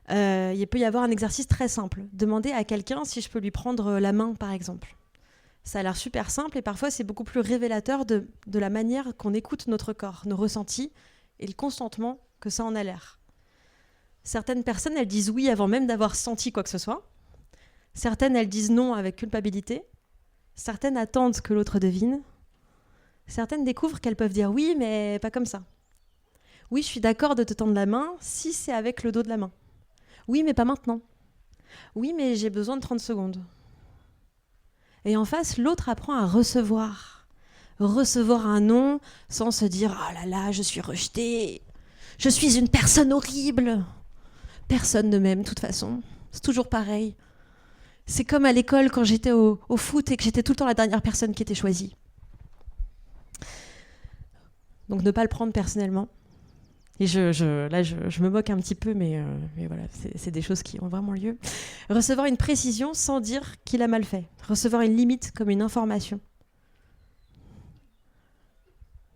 il peut y avoir un exercice très simple. Demander à quelqu'un si je peux lui prendre la main, par exemple. Ça a l'air super simple et parfois c'est beaucoup plus révélateur de la manière qu'on écoute notre corps, nos ressentis et le consentement que ça en a l'air. Certaines personnes, elles disent oui avant même d'avoir senti quoi que ce soit. Certaines, elles disent non avec culpabilité. Certaines attendent que l'autre devine. Certaines découvrent qu'elles peuvent dire oui, mais pas comme ça. Oui, je suis d'accord de te tendre la main si c'est avec le dos de la main. Oui, mais pas maintenant. Oui, mais j'ai besoin de 30 secondes. Et en face, l'autre apprend à recevoir. Recevoir un non sans se dire « Oh là là, je suis rejetée. Je suis une personne horrible. » Personne ne m'aime, de toute façon. C'est toujours pareil. C'est comme à l'école quand j'étais au foot et que j'étais tout le temps la dernière personne qui était choisie. Donc ne pas le prendre personnellement. Et je me moque un petit peu, mais voilà, c'est des choses qui ont vraiment lieu. Recevoir une précision sans dire qu'il a mal fait. Recevoir une limite comme une information.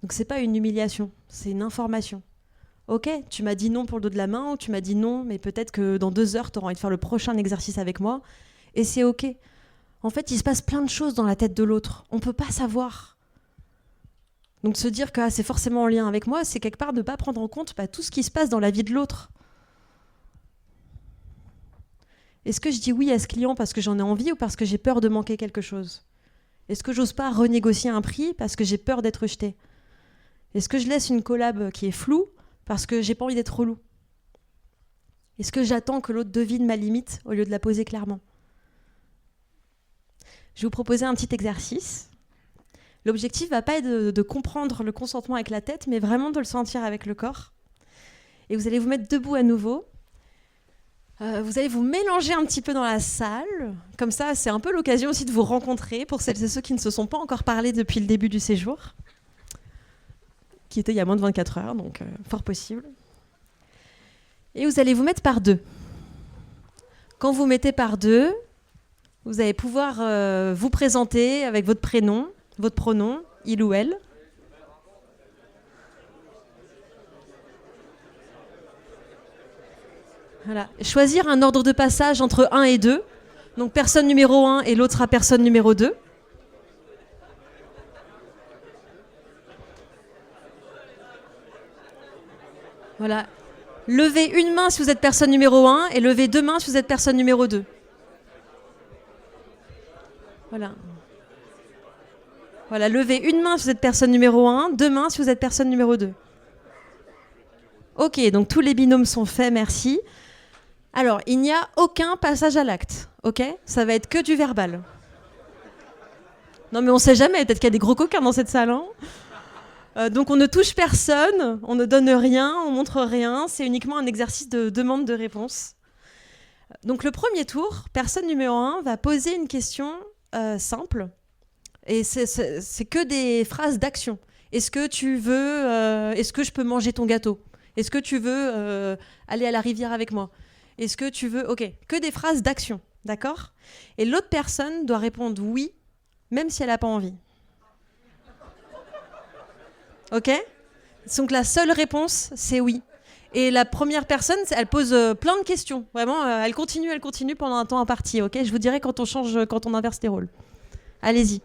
Donc c'est pas une humiliation, c'est une information. Ok, tu m'as dit non pour le dos de la main, ou tu m'as dit non, mais peut-être que dans 2 heures, tu auras envie de faire le prochain exercice avec moi. Et c'est ok. En fait, il se passe plein de choses dans la tête de l'autre. On peut pas savoir. Donc se dire que c'est forcément en lien avec moi, c'est quelque part de ne pas prendre en compte tout ce qui se passe dans la vie de l'autre. Est-ce que je dis oui à ce client parce que j'en ai envie ou parce que j'ai peur de manquer quelque chose? Est-ce que j'ose pas renégocier un prix parce que j'ai peur d'être rejetée? Est-ce que je laisse une collab qui est floue parce que j'ai pas envie d'être relou? Est-ce que j'attends que l'autre devine ma limite au lieu de la poser clairement? Je vais vous proposer un petit exercice. L'objectif ne va pas être de comprendre le consentement avec la tête, mais vraiment de le sentir avec le corps. Et vous allez vous mettre debout à nouveau. Vous allez vous mélanger un petit peu dans la salle. Comme ça, c'est un peu l'occasion aussi de vous rencontrer pour celles et ceux qui ne se sont pas encore parlé depuis le début du séjour, qui était il y a moins de 24 heures, donc fort possible. Et vous allez vous mettre par 2. Quand vous mettez par 2, vous allez pouvoir vous présenter avec votre prénom, votre pronom, il ou elle. Voilà. Choisir un ordre de passage entre 1 et 2. Donc personne numéro 1 et l'autre sera personne numéro 2. Voilà. Levez une main si vous êtes personne numéro 1 et levez 2 mains si vous êtes personne numéro 2. Voilà. Voilà, levez une main si vous êtes personne numéro 1, 2 mains si vous êtes personne numéro 2. Ok, donc tous les binômes sont faits, merci. Alors, il n'y a aucun passage à l'acte, ok? Ça va être que du verbal. Non mais on sait jamais, peut-être qu'il y a des gros coquins dans cette salle. Hein, donc on ne touche personne, on ne donne rien, on montre rien, c'est uniquement un exercice de demande de réponse. Donc le premier tour, personne numéro 1 va poser une question simple. Et c'est que des phrases d'action. Est-ce que tu veux... est-ce que je peux manger ton gâteau? Est-ce que tu veux aller à la rivière avec moi? Est-ce que tu veux... Ok, que des phrases d'action, d'accord? Et l'autre personne doit répondre oui, même si elle n'a pas envie. Ok? Donc la seule réponse, c'est oui. Et la première personne, elle pose plein de questions. Vraiment, elle continue pendant un temps imparti, ok? Je vous dirai quand on inverse les rôles. Allez-y.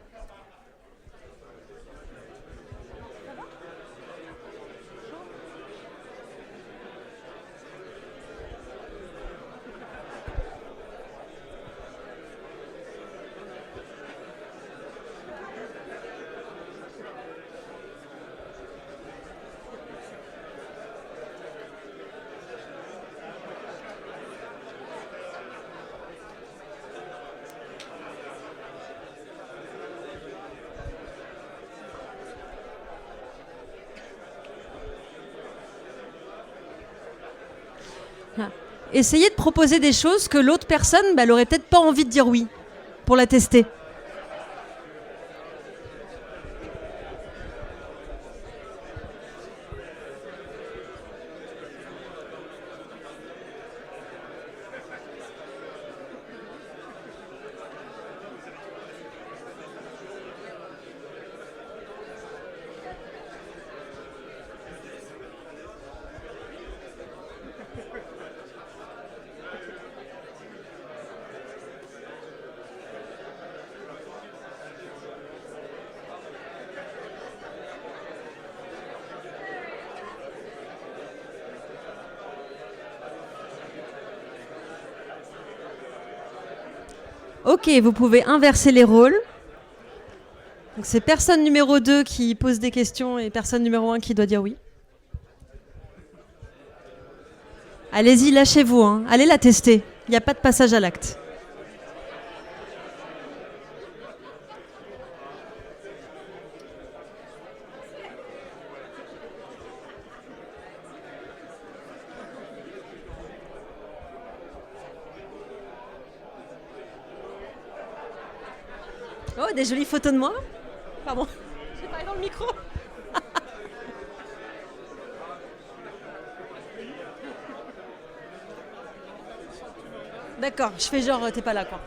Voilà. Essayez de proposer des choses que l'autre personne, elle aurait peut-être pas envie de dire oui, pour la tester. Ok, vous pouvez inverser les rôles. Donc c'est personne numéro 2 qui pose des questions et personne numéro 1 qui doit dire oui. Allez-y, lâchez-vous. Hein. Allez la tester. Il n'y a pas de passage à l'acte. Oh, des jolies photos de moi. Pardon, j'ai parlé dans le micro. D'accord, je fais genre t'es pas là quoi.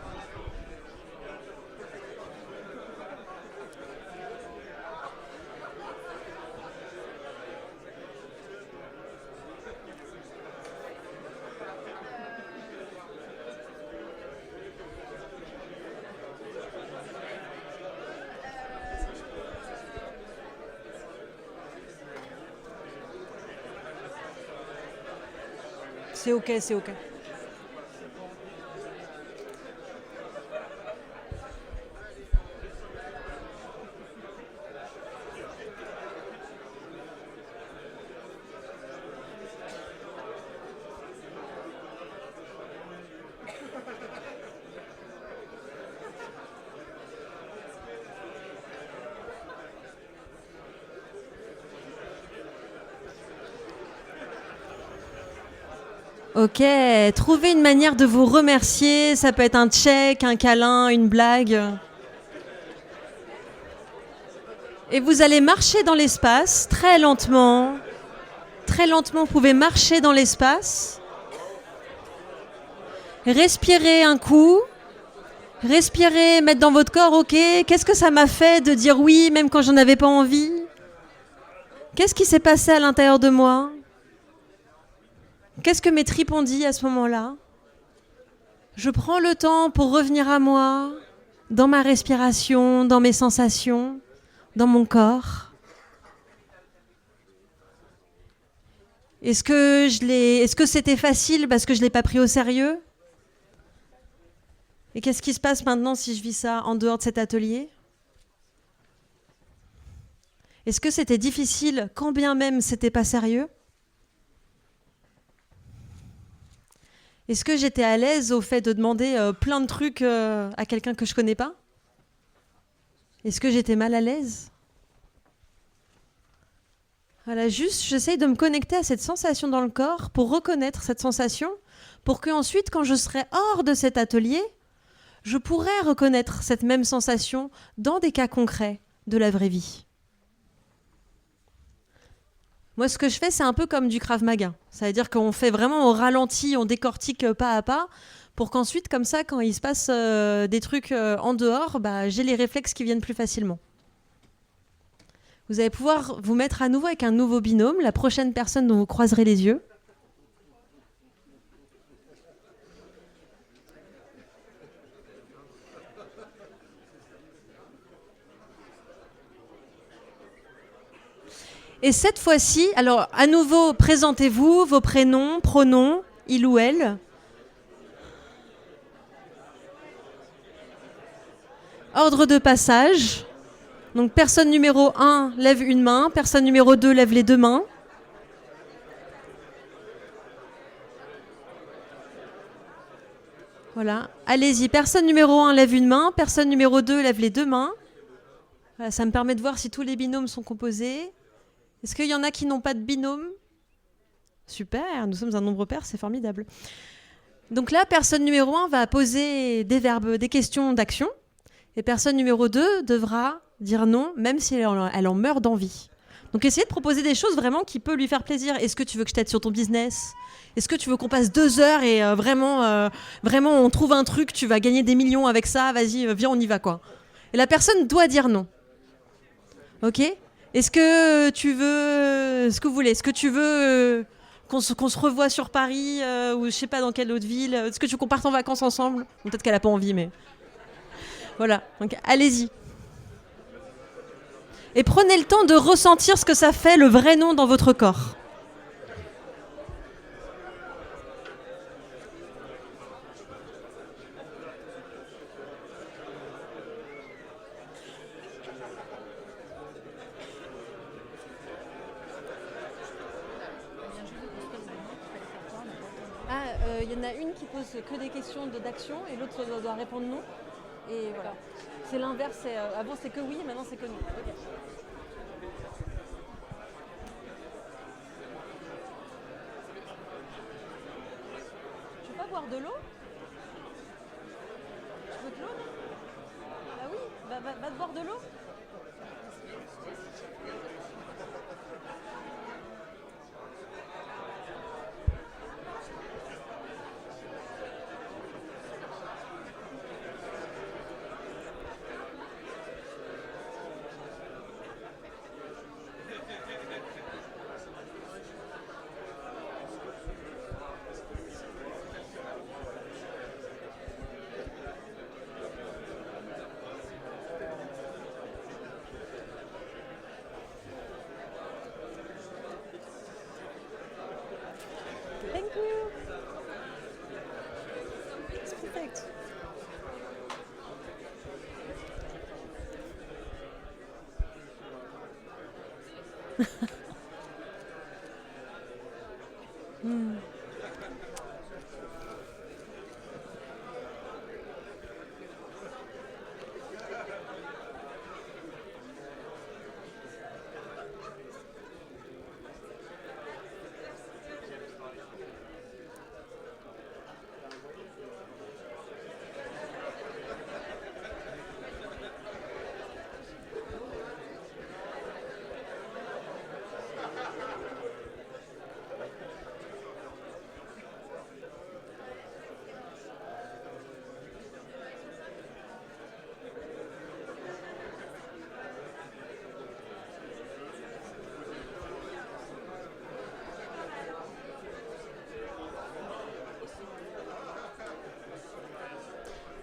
C'est ok, c'est ok. Ok, trouvez une manière de vous remercier. Ça peut être un check, un câlin, une blague. Et vous allez marcher dans l'espace très lentement. Très lentement, vous pouvez marcher dans l'espace. Respirez un coup. Respirez, mettre dans votre corps, ok, qu'est-ce que ça m'a fait de dire oui même quand j'en avais pas envie? Qu'est-ce qui s'est passé à l'intérieur de moi? Qu'est-ce que mes tripes ont dit à ce moment-là? Je prends le temps pour revenir à moi, dans ma respiration, dans mes sensations, dans mon corps. Est-ce que c'était facile parce que je ne l'ai pas pris au sérieux? Et qu'est-ce qui se passe maintenant si je vis ça en dehors de cet atelier? Est-ce que c'était difficile quand bien même c'était pas sérieux? Est-ce que j'étais à l'aise au fait de demander plein de trucs à quelqu'un que je connais pas? Est-ce que j'étais mal à l'aise? Voilà, juste j'essaye de me connecter à cette sensation dans le corps pour reconnaître cette sensation, pour qu'ensuite, quand je serai hors de cet atelier, je pourrais reconnaître cette même sensation dans des cas concrets de la vraie vie. Moi, ce que je fais, c'est un peu comme du Krav Maga. Ça veut dire qu'on fait vraiment au ralenti, on décortique pas à pas, pour qu'ensuite, comme ça, quand il se passe des trucs en dehors, j'ai les réflexes qui viennent plus facilement. Vous allez pouvoir vous mettre à nouveau avec un nouveau binôme, la prochaine personne dont vous croiserez les yeux. Et cette fois-ci, alors à nouveau, présentez-vous, vos prénoms, pronoms, il ou elle. Ordre de passage. Donc personne numéro 1 lève une main, personne numéro 2 lève les deux mains. Voilà, allez-y, personne numéro 1 lève une main, personne numéro 2 lève les deux mains. Voilà, ça me permet de voir si tous les binômes sont composés. Est-ce qu'il y en a qui n'ont pas de binôme? Super, nous sommes un nombre pair, c'est formidable. Donc là, personne numéro 1 va poser des verbes, des questions d'action. Et personne numéro 2 devra dire non, même si elle en meurt d'envie. Donc essayez de proposer des choses vraiment qui peuvent lui faire plaisir. Est-ce que tu veux que je t'aide sur ton business ? Est-ce que tu veux qu'on passe 2 heures et vraiment on trouve un truc, tu vas gagner des millions avec ça, vas-y, viens, on y va quoi. Et la personne doit dire non. Ok ? Est-ce que tu veux ce que vous voulez ? Est-ce que tu veux qu'on se revoie sur Paris ou je sais pas dans quelle autre ville ? Est-ce que tu veux qu'on parte en vacances ensemble ? Peut-être qu'elle a pas envie, mais voilà. Donc allez-y. Et prenez le temps de ressentir ce que ça fait, le vrai non dans votre corps. Il y en a une qui pose que des questions d'action et l'autre doit répondre non. Et voilà. C'est l'inverse. Avant c'est que oui, maintenant c'est que non. Okay. Tu veux pas boire de l'eau ? Tu veux de l'eau ? Ah oui, va te boire de l'eau. Thank you. It's perfect.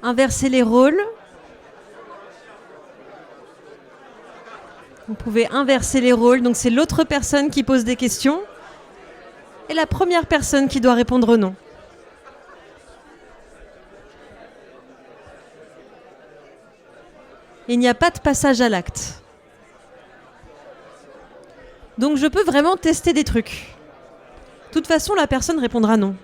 Inverser les rôles. Vous pouvez inverser les rôles. Donc c'est l'autre personne qui pose des questions et la première personne qui doit répondre non. Il n'y a pas de passage à l'acte. Donc je peux vraiment tester des trucs. De toute façon, la personne répondra non.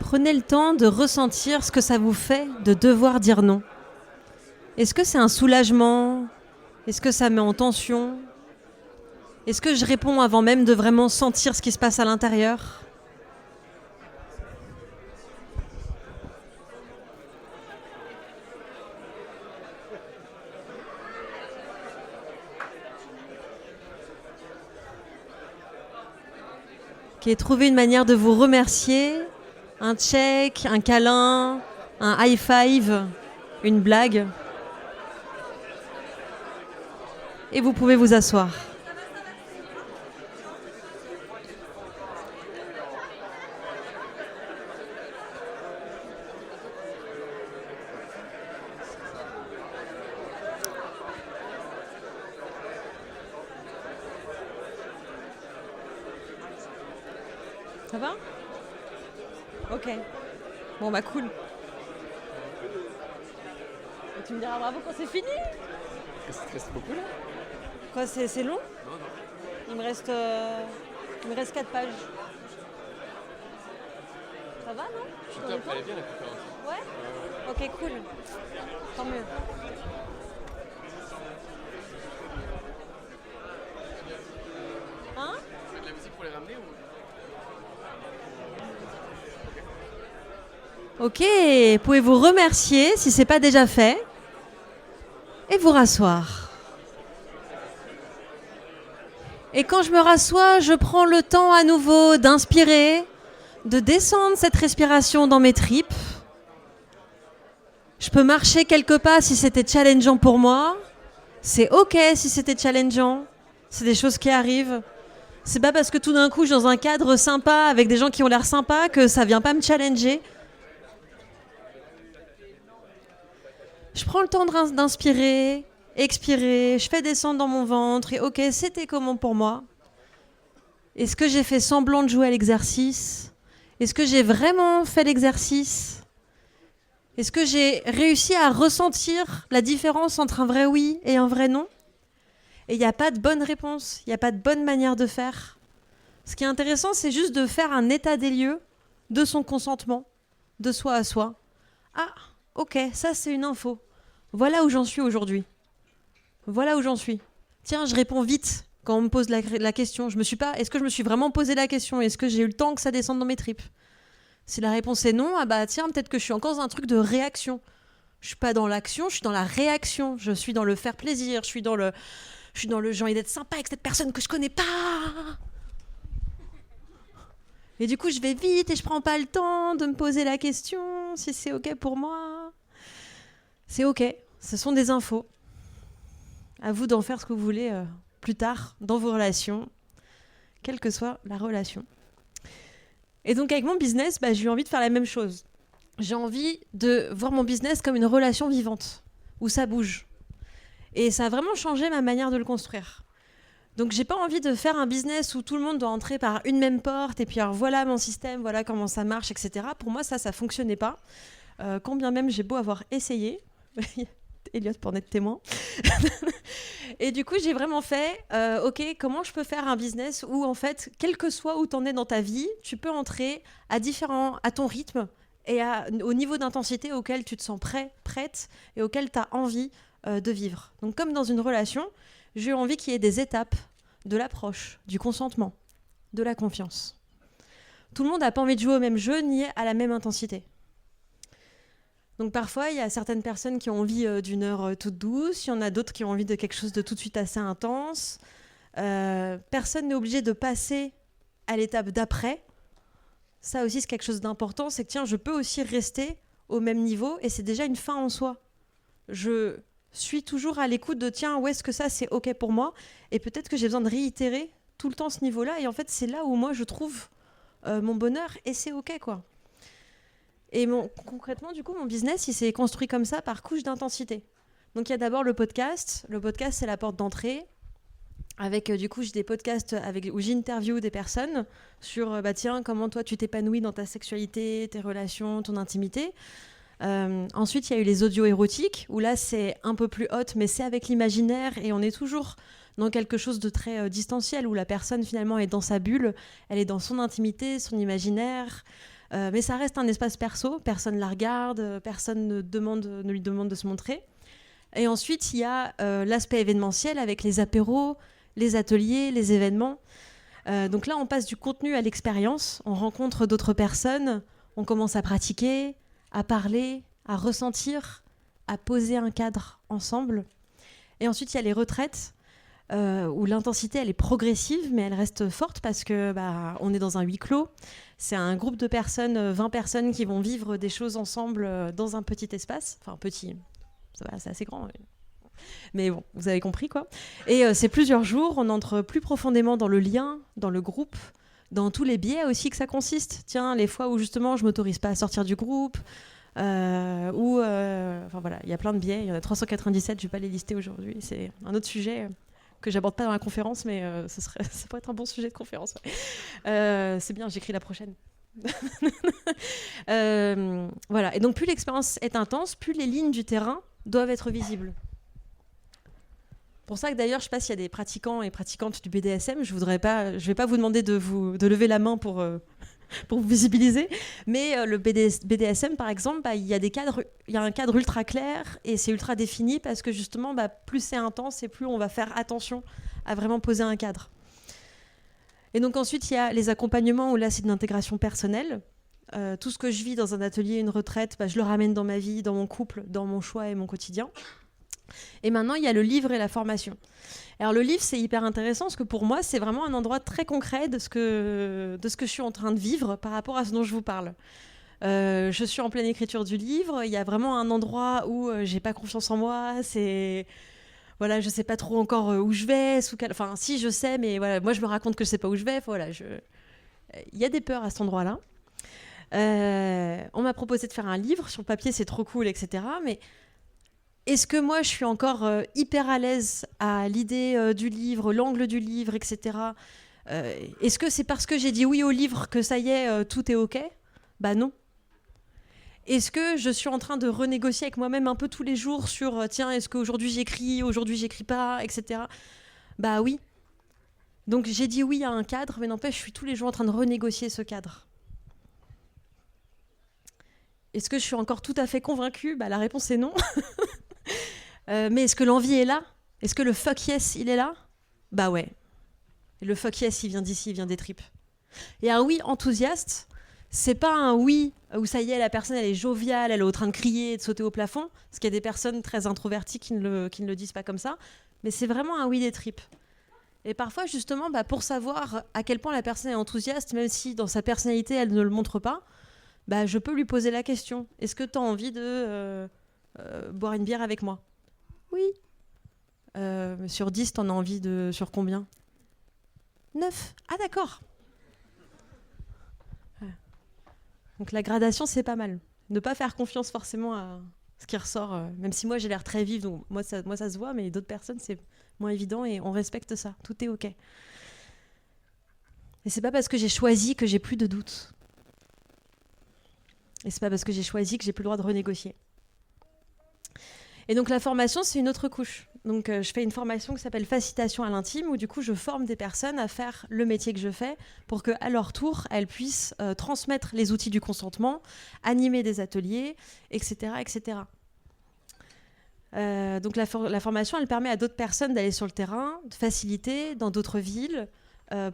Prenez le temps de ressentir ce que ça vous fait de devoir dire non. Est-ce que c'est un soulagement ? Est-ce que ça met en tension ? Est-ce que je réponds avant même de vraiment sentir ce qui se passe à l'intérieur ? Ok, trouvez une manière de vous remercier. Un check, un câlin, un high five, une blague. et vous pouvez vous asseoir. Ça va ? Ok. Bon bah cool. Et tu me diras bravo quand c'est fini. Ça te reste beaucoup là ? Quoi, c'est long ? Non, non. Il me reste 4 pages. Ça va, non ? Je suis top, elle est bien la conférence. Ouais ? Ok, cool. Tant mieux. Hein ? Tu fais de la musique pour les ramener ou... Ok, pouvez-vous remercier si ce n'est pas déjà fait et vous rasseoir. Et quand je me rassois, je prends le temps à nouveau d'inspirer, de descendre cette respiration dans mes tripes. Je peux marcher quelques pas si c'était challengeant pour moi. C'est ok si c'était challengeant. C'est des choses qui arrivent. C'est pas parce que tout d'un coup je suis dans un cadre sympa avec des gens qui ont l'air sympas que ça vient pas me challenger. Je prends le temps d'inspirer, expirer, je fais descendre dans mon ventre et ok, c'était comment pour moi ? Est-ce que j'ai fait semblant de jouer à l'exercice ? Est-ce que j'ai vraiment fait l'exercice ? Est-ce que j'ai réussi à ressentir la différence entre un vrai oui et un vrai non ? Et il n'y a pas de bonne réponse, il n'y a pas de bonne manière de faire. Ce qui est intéressant, c'est juste de faire un état des lieux de son consentement, de soi à soi. Ah, ok, ça c'est une info. Voilà où j'en suis aujourd'hui. Voilà où j'en suis. Tiens, je réponds vite quand on me pose la question. Est-ce que je me suis vraiment posé la question ? Est-ce que j'ai eu le temps que ça descende dans mes tripes ? Si la réponse est non, ah bah tiens, peut-être que je suis encore dans un truc de réaction. Je suis pas dans l'action, je suis dans la réaction. Je suis dans le faire plaisir, je suis dans le j'ai envie d'être sympa avec cette personne que je connais pas. Et du coup, je vais vite et je prends pas le temps de me poser la question si c'est ok pour moi. C'est ok, ce sont des infos. À vous d'en faire ce que vous voulez plus tard dans vos relations, quelle que soit la relation. Et donc avec mon business, j'ai eu envie de faire la même chose. J'ai envie de voir mon business comme une relation vivante, où ça bouge. Et ça a vraiment changé ma manière de le construire. Donc j'ai pas envie de faire un business où tout le monde doit entrer par une même porte et puis alors voilà mon système, voilà comment ça marche, etc. Pour moi ça fonctionnait pas. Quand bien même j'ai beau avoir essayé, Elliot pour en être témoin. Et du coup j'ai vraiment fait, ok, comment je peux faire un business où en fait, quel que soit où t'en es dans ta vie, tu peux entrer à ton rythme et au niveau d'intensité auquel tu te sens prête et auquel tu as envie de vivre. Donc comme dans une relation, j'ai eu envie qu'il y ait des étapes de l'approche, du consentement, de la confiance. Tout le monde n'a pas envie de jouer au même jeu ni à la même intensité. Donc parfois, il y a certaines personnes qui ont envie d'une heure toute douce, il y en a d'autres qui ont envie de quelque chose de tout de suite assez intense. Personne n'est obligé de passer à l'étape d'après. Ça aussi, c'est quelque chose d'important, c'est que tiens, je peux aussi rester au même niveau et c'est déjà une fin en soi. Je suis toujours à l'écoute de tiens, où est-ce que ça c'est ok pour moi ? Et peut-être que j'ai besoin de réitérer tout le temps ce niveau-là. Et en fait, c'est là où moi je trouve mon bonheur et c'est ok quoi. Et concrètement, du coup, mon business, il s'est construit comme ça par couche d'intensité. Donc il y a d'abord le podcast. Le podcast, c'est la porte d'entrée. Avec du coup, j'ai des podcasts où j'interviewe des personnes sur tiens, comment toi tu t'épanouis dans ta sexualité, tes relations, ton intimité. Ensuite, il y a eu les audios érotiques, où là, c'est un peu plus hot, mais c'est avec l'imaginaire, et on est toujours dans quelque chose de très distanciel, où la personne, finalement, est dans sa bulle, elle est dans son intimité, son imaginaire, mais ça reste un espace perso, personne ne la regarde, personne ne lui demande de se montrer. Et ensuite, il y a l'aspect événementiel, avec les apéros, les ateliers, les événements. Donc là, on passe du contenu à l'expérience, on rencontre d'autres personnes, on commence à pratiquer, à parler, à ressentir, à poser un cadre ensemble. Et ensuite, il y a les retraites où l'intensité, elle est progressive, mais elle reste forte parce que on est dans un huis clos. C'est un groupe de personnes, 20 personnes qui vont vivre des choses ensemble dans un petit espace. Enfin, petit, ça va, c'est assez grand. Mais bon, vous avez compris quoi. Et c'est plusieurs jours, on entre plus profondément dans le lien, dans le groupe, dans tous les biais aussi que ça consiste. Tiens, les fois où justement je m'autorise pas à sortir du groupe, enfin voilà, il y a plein de biais, il y en a 397, je vais pas les lister aujourd'hui. C'est un autre sujet que j'aborde pas dans la conférence, mais ça pourrait être un bon sujet de conférence. Ouais. C'est bien, j'écris la prochaine. Voilà. Et donc plus l'expérience est intense, plus les lignes du terrain doivent être visibles. Pour ça que d'ailleurs, je ne sais pas s'il y a des pratiquants et pratiquantes du BDSM, je vais pas vous demander de lever la main pour vous visibiliser, mais le BDSM par exemple, il y a un cadre ultra clair et c'est ultra défini parce que justement, plus c'est intense et plus on va faire attention à vraiment poser un cadre. Et donc ensuite, il y a les accompagnements où là, c'est de l'intégration personnelle. Tout ce que je vis dans un atelier, une retraite, je le ramène dans ma vie, dans mon couple, dans mon choix et mon quotidien. Et maintenant, il y a le livre et la formation. Alors le livre, c'est hyper intéressant parce que pour moi, c'est vraiment un endroit très concret de ce que je suis en train de vivre par rapport à ce dont je vous parle. Je suis en pleine écriture du livre. Il y a vraiment un endroit où j'ai pas confiance en moi. Voilà, je sais pas trop encore où je vais, enfin si je sais, mais voilà, moi je me raconte que je sais pas où je vais. Voilà, il y a des peurs à cet endroit-là. On m'a proposé de faire un livre sur le papier, c'est trop cool, etc. Mais est-ce que moi je suis encore hyper à l'aise à l'idée du livre, l'angle du livre, etc. Est-ce que c'est parce que j'ai dit oui au livre que ça y est, tout est ok ? Non. Est-ce que je suis en train de renégocier avec moi-même un peu tous les jours sur tiens, est-ce qu'aujourd'hui j'écris pas, etc. Oui. Donc j'ai dit oui à un cadre, mais n'empêche, je suis tous les jours en train de renégocier ce cadre. Est-ce que je suis encore tout à fait convaincue ? La réponse est non. Mais est-ce que l'envie est là ? Est-ce que le fuck yes, il est là ? Ouais. Et le fuck yes, il vient d'ici, il vient des tripes. Et un oui enthousiaste, c'est pas un oui où ça y est, la personne elle est joviale, elle est en train de crier et de sauter au plafond, parce qu'il y a des personnes très introverties qui ne le disent pas comme ça, mais c'est vraiment un oui des tripes. Et parfois justement, pour savoir à quel point la personne est enthousiaste, même si dans sa personnalité elle ne le montre pas, je peux lui poser la question. Est-ce que tu as envie de boire une bière avec moi ? Oui. Sur 10, t'en as envie de... Sur combien ? 9. Ah d'accord. Donc la gradation, c'est pas mal. Ne pas faire confiance forcément à ce qui ressort, même si moi j'ai l'air très vive, donc moi ça se voit, mais d'autres personnes c'est moins évident et on respecte ça. Tout est ok. Et c'est pas parce que j'ai choisi que j'ai plus de doutes. Et c'est pas parce que j'ai choisi que j'ai plus le droit de renégocier. Et donc la formation, c'est une autre couche. Donc je fais une formation qui s'appelle Facilitation à l'intime, où du coup je forme des personnes à faire le métier que je fais pour qu'à leur tour, elles puissent transmettre les outils du consentement, animer des ateliers, etc. etc. Donc la formation, elle permet à d'autres personnes d'aller sur le terrain, de faciliter dans d'autres villes,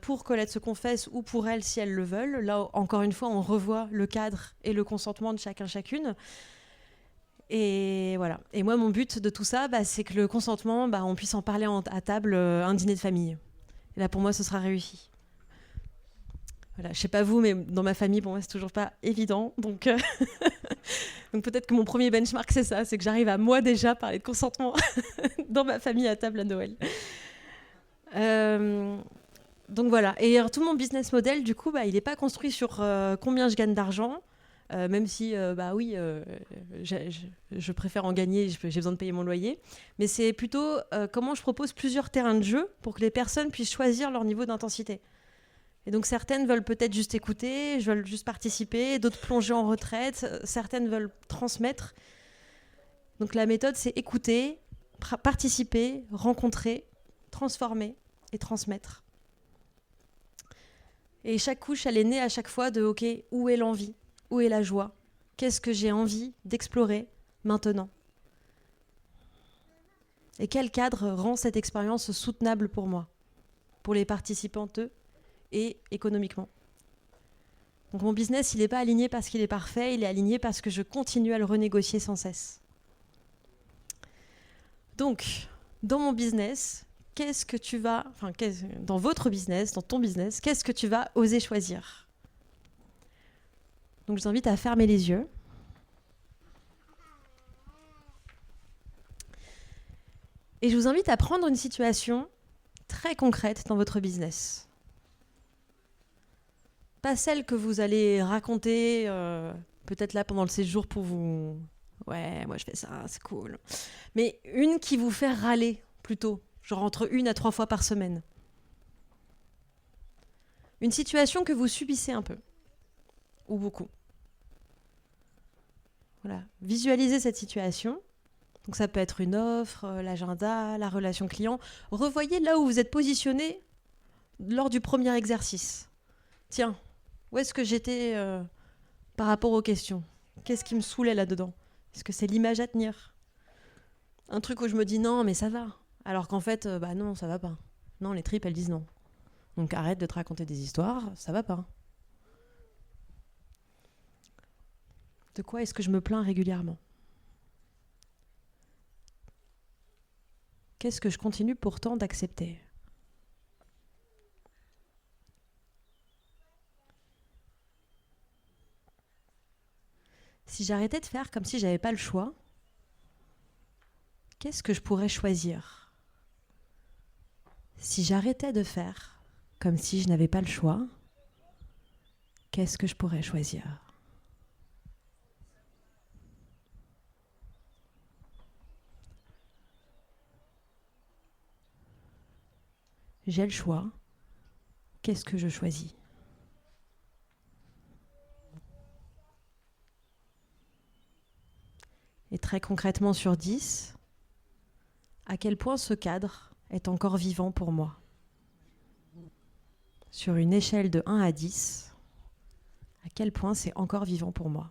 pour Colette se confesse ou pour elles si elles le veulent. Là, encore une fois, on revoit le cadre et le consentement de chacun, chacune. Et voilà. Et moi, mon but de tout ça, c'est que le consentement, on puisse en parler à table, un dîner de famille. Et là, pour moi, ce sera réussi. Voilà. Je sais pas vous, mais dans ma famille, pour moi, c'est toujours pas évident. Donc, donc peut-être que mon premier benchmark, c'est ça, c'est que j'arrive à moi déjà parler de consentement dans ma famille à table à Noël. Donc voilà. Et tout mon business model, du coup, il n'est pas construit sur combien je gagne d'argent. Même si, je préfère en gagner, j'ai besoin de payer mon loyer. Mais c'est plutôt comment je propose plusieurs terrains de jeu pour que les personnes puissent choisir leur niveau d'intensité. Et donc certaines veulent peut-être juste écouter, veulent juste participer, d'autres plonger en retraite, certaines veulent transmettre. Donc la méthode, c'est écouter, participer, rencontrer, transformer et transmettre. Et chaque couche, elle est née à chaque fois de « OK, où est l'envie ? Où est la joie ? Qu'est-ce que j'ai envie d'explorer maintenant ? Et quel cadre rend cette expérience soutenable pour moi, pour les participantes et économiquement ? Donc mon business, il n'est pas aligné parce qu'il est parfait, il est aligné parce que je continue à le renégocier sans cesse. Donc, dans mon business, dans votre business, dans ton business, qu'est-ce que tu vas oser choisir ? Donc je vous invite à fermer les yeux. Et je vous invite à prendre une situation très concrète dans votre business. Pas celle que vous allez raconter peut-être là pendant le séjour pour vous... Ouais, moi je fais ça, c'est cool. Mais une qui vous fait râler plutôt, genre entre 1 à 3 fois par semaine. Une situation que vous subissez un peu, ou beaucoup. Voilà, visualisez cette situation. Donc ça peut être une offre, l'agenda, la relation client. Revoyez là où vous êtes positionné lors du premier exercice. Tiens, où est-ce que j'étais par rapport aux questions ? Qu'est-ce qui me saoulait là-dedans ? Est-ce que c'est l'image à tenir ? Un truc où je me dis non, mais ça va. Alors qu'en fait, non, ça va pas. Non, les tripes, elles disent non. Donc arrête de te raconter des histoires, ça va pas. De quoi est-ce que je me plains régulièrement ? Qu'est-ce que je continue pourtant d'accepter ? Si j'arrêtais de faire comme si j'avais pas le choix, qu'est-ce que je pourrais choisir ? Si j'arrêtais de faire comme si je n'avais pas le choix, qu'est-ce que je pourrais choisir ? J'ai le choix, qu'est-ce que je choisis ? Et très concrètement sur 10, à quel point ce cadre est encore vivant pour moi ? Sur une échelle de 1 à 10, à quel point c'est encore vivant pour moi ?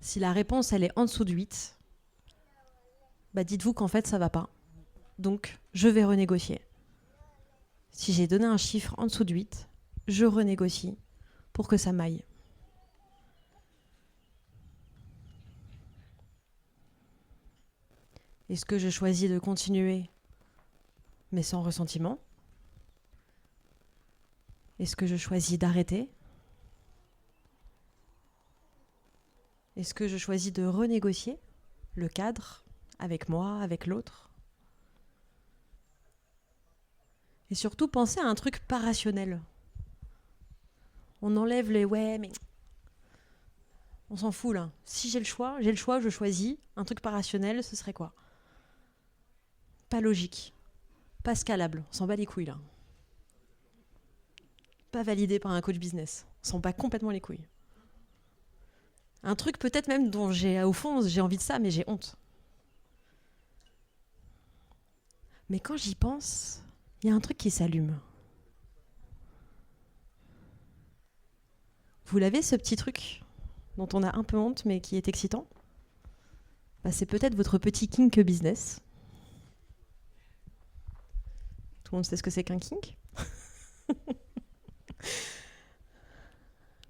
Si la réponse elle est en dessous de 8, dites-vous qu'en fait ça va pas. Donc je vais renégocier. Si j'ai donné un chiffre en dessous de 8, je renégocie pour que ça m'aille. Est-ce que je choisis de continuer, mais sans ressentiment ? Est-ce que je choisis d'arrêter ? Est-ce que je choisis de renégocier le cadre avec moi, avec l'autre ? Et surtout, pensez à un truc pas rationnel. On enlève les « ouais, mais... » On s'en fout là. Si j'ai le choix, je choisis. Un truc pas rationnel, ce serait quoi ? Pas logique, pas scalable, on s'en bat les couilles là. Pas validé par un coach business, on s'en bat complètement les couilles. Un truc peut-être même dont au fond j'ai envie de ça, mais j'ai honte. Mais quand j'y pense, il y a un truc qui s'allume. Vous l'avez ce petit truc dont on a un peu honte mais qui est excitant ? C'est peut-être votre petit kink business. Tout le monde sait ce que c'est qu'un kink ? Vous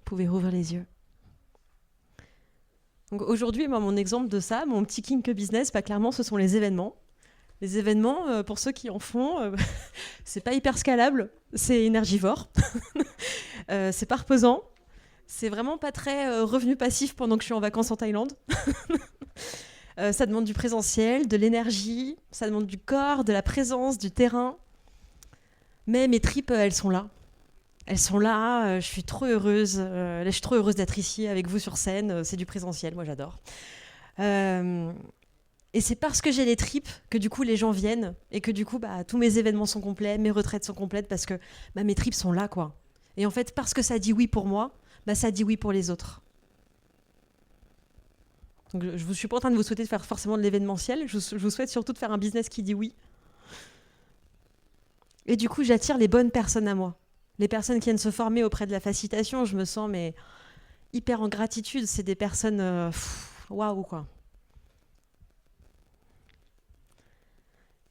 pouvez rouvrir les yeux. Donc aujourd'hui, mon exemple de ça, mon petit kink business, clairement, ce sont les événements. Les événements, pour ceux qui en font, c'est pas hyper scalable, c'est énergivore, c'est pas reposant, c'est vraiment pas très revenu passif pendant que je suis en vacances en Thaïlande. Ça demande du présentiel, de l'énergie, ça demande du corps, de la présence, du terrain. Mais mes tripes, elles sont là. Elles sont là, je suis trop heureuse. Je suis trop heureuse d'être ici avec vous sur scène. C'est du présentiel, moi j'adore. Et c'est parce que j'ai les tripes que du coup les gens viennent et que du coup tous mes événements sont complets, mes retraites sont complètes parce que mes tripes sont là, quoi. Et en fait, parce que ça dit oui pour moi, ça dit oui pour les autres. Donc je ne suis pas en train de vous souhaiter de faire forcément de l'événementiel. Je vous souhaite surtout de faire un business qui dit oui. Et du coup, j'attire les bonnes personnes à moi. Les personnes qui viennent se former auprès de la facilitation, je me sens hyper en gratitude. C'est des personnes waouh, quoi.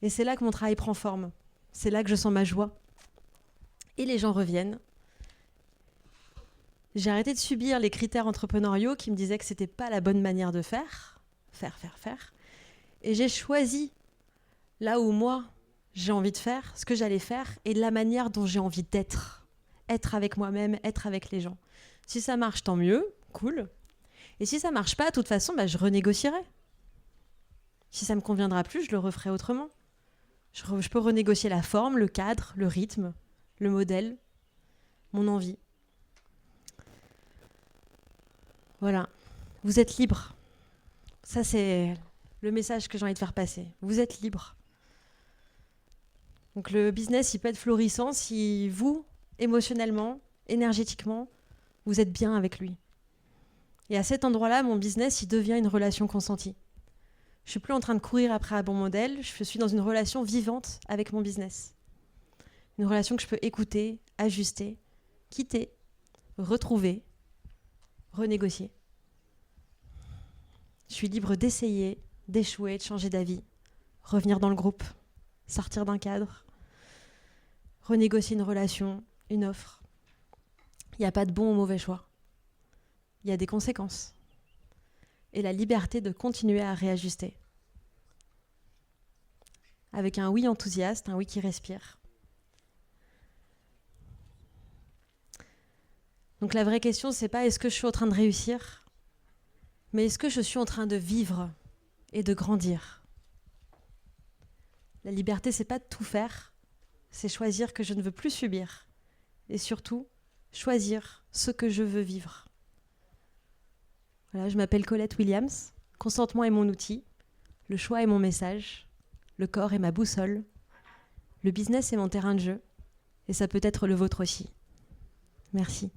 Et c'est là que mon travail prend forme. C'est là que je sens ma joie. Et les gens reviennent. J'ai arrêté de subir les critères entrepreneuriaux qui me disaient que c'était pas la bonne manière de faire. Faire. Et j'ai choisi là où moi, j'ai envie de faire, ce que j'allais faire et la manière dont j'ai envie d'être. Être avec moi-même, être avec les gens. Si ça marche, tant mieux, cool. Et si ça marche pas, de toute façon, je renégocierai. Si ça me conviendra plus, je le referai autrement. Je peux renégocier la forme, le cadre, le rythme, le modèle, mon envie. Voilà. Vous êtes libre. Ça, c'est le message que j'ai envie de faire passer. Vous êtes libre. Donc le business, il peut être florissant si vous, émotionnellement, énergétiquement, vous êtes bien avec lui. Et à cet endroit-là, mon business, il devient une relation consentie. Je ne suis plus en train de courir après un bon modèle, je suis dans une relation vivante avec mon business. Une relation que je peux écouter, ajuster, quitter, retrouver, renégocier. Je suis libre d'essayer, d'échouer, de changer d'avis, revenir dans le groupe, sortir d'un cadre, renégocier une relation, une offre. Il n'y a pas de bon ou mauvais choix. Il y a des conséquences. Et la liberté de continuer à réajuster. Avec un oui enthousiaste, un oui qui respire. Donc la vraie question, c'est pas est-ce que je suis en train de réussir, mais est-ce que je suis en train de vivre et de grandir. La liberté, c'est pas de tout faire, c'est choisir que je ne veux plus subir. Et surtout, choisir ce que je veux vivre. Voilà, je m'appelle Colette Williams. Consentement est mon outil. Le choix est mon message. Le corps est ma boussole. Le business est mon terrain de jeu. Et ça peut être le vôtre aussi. Merci.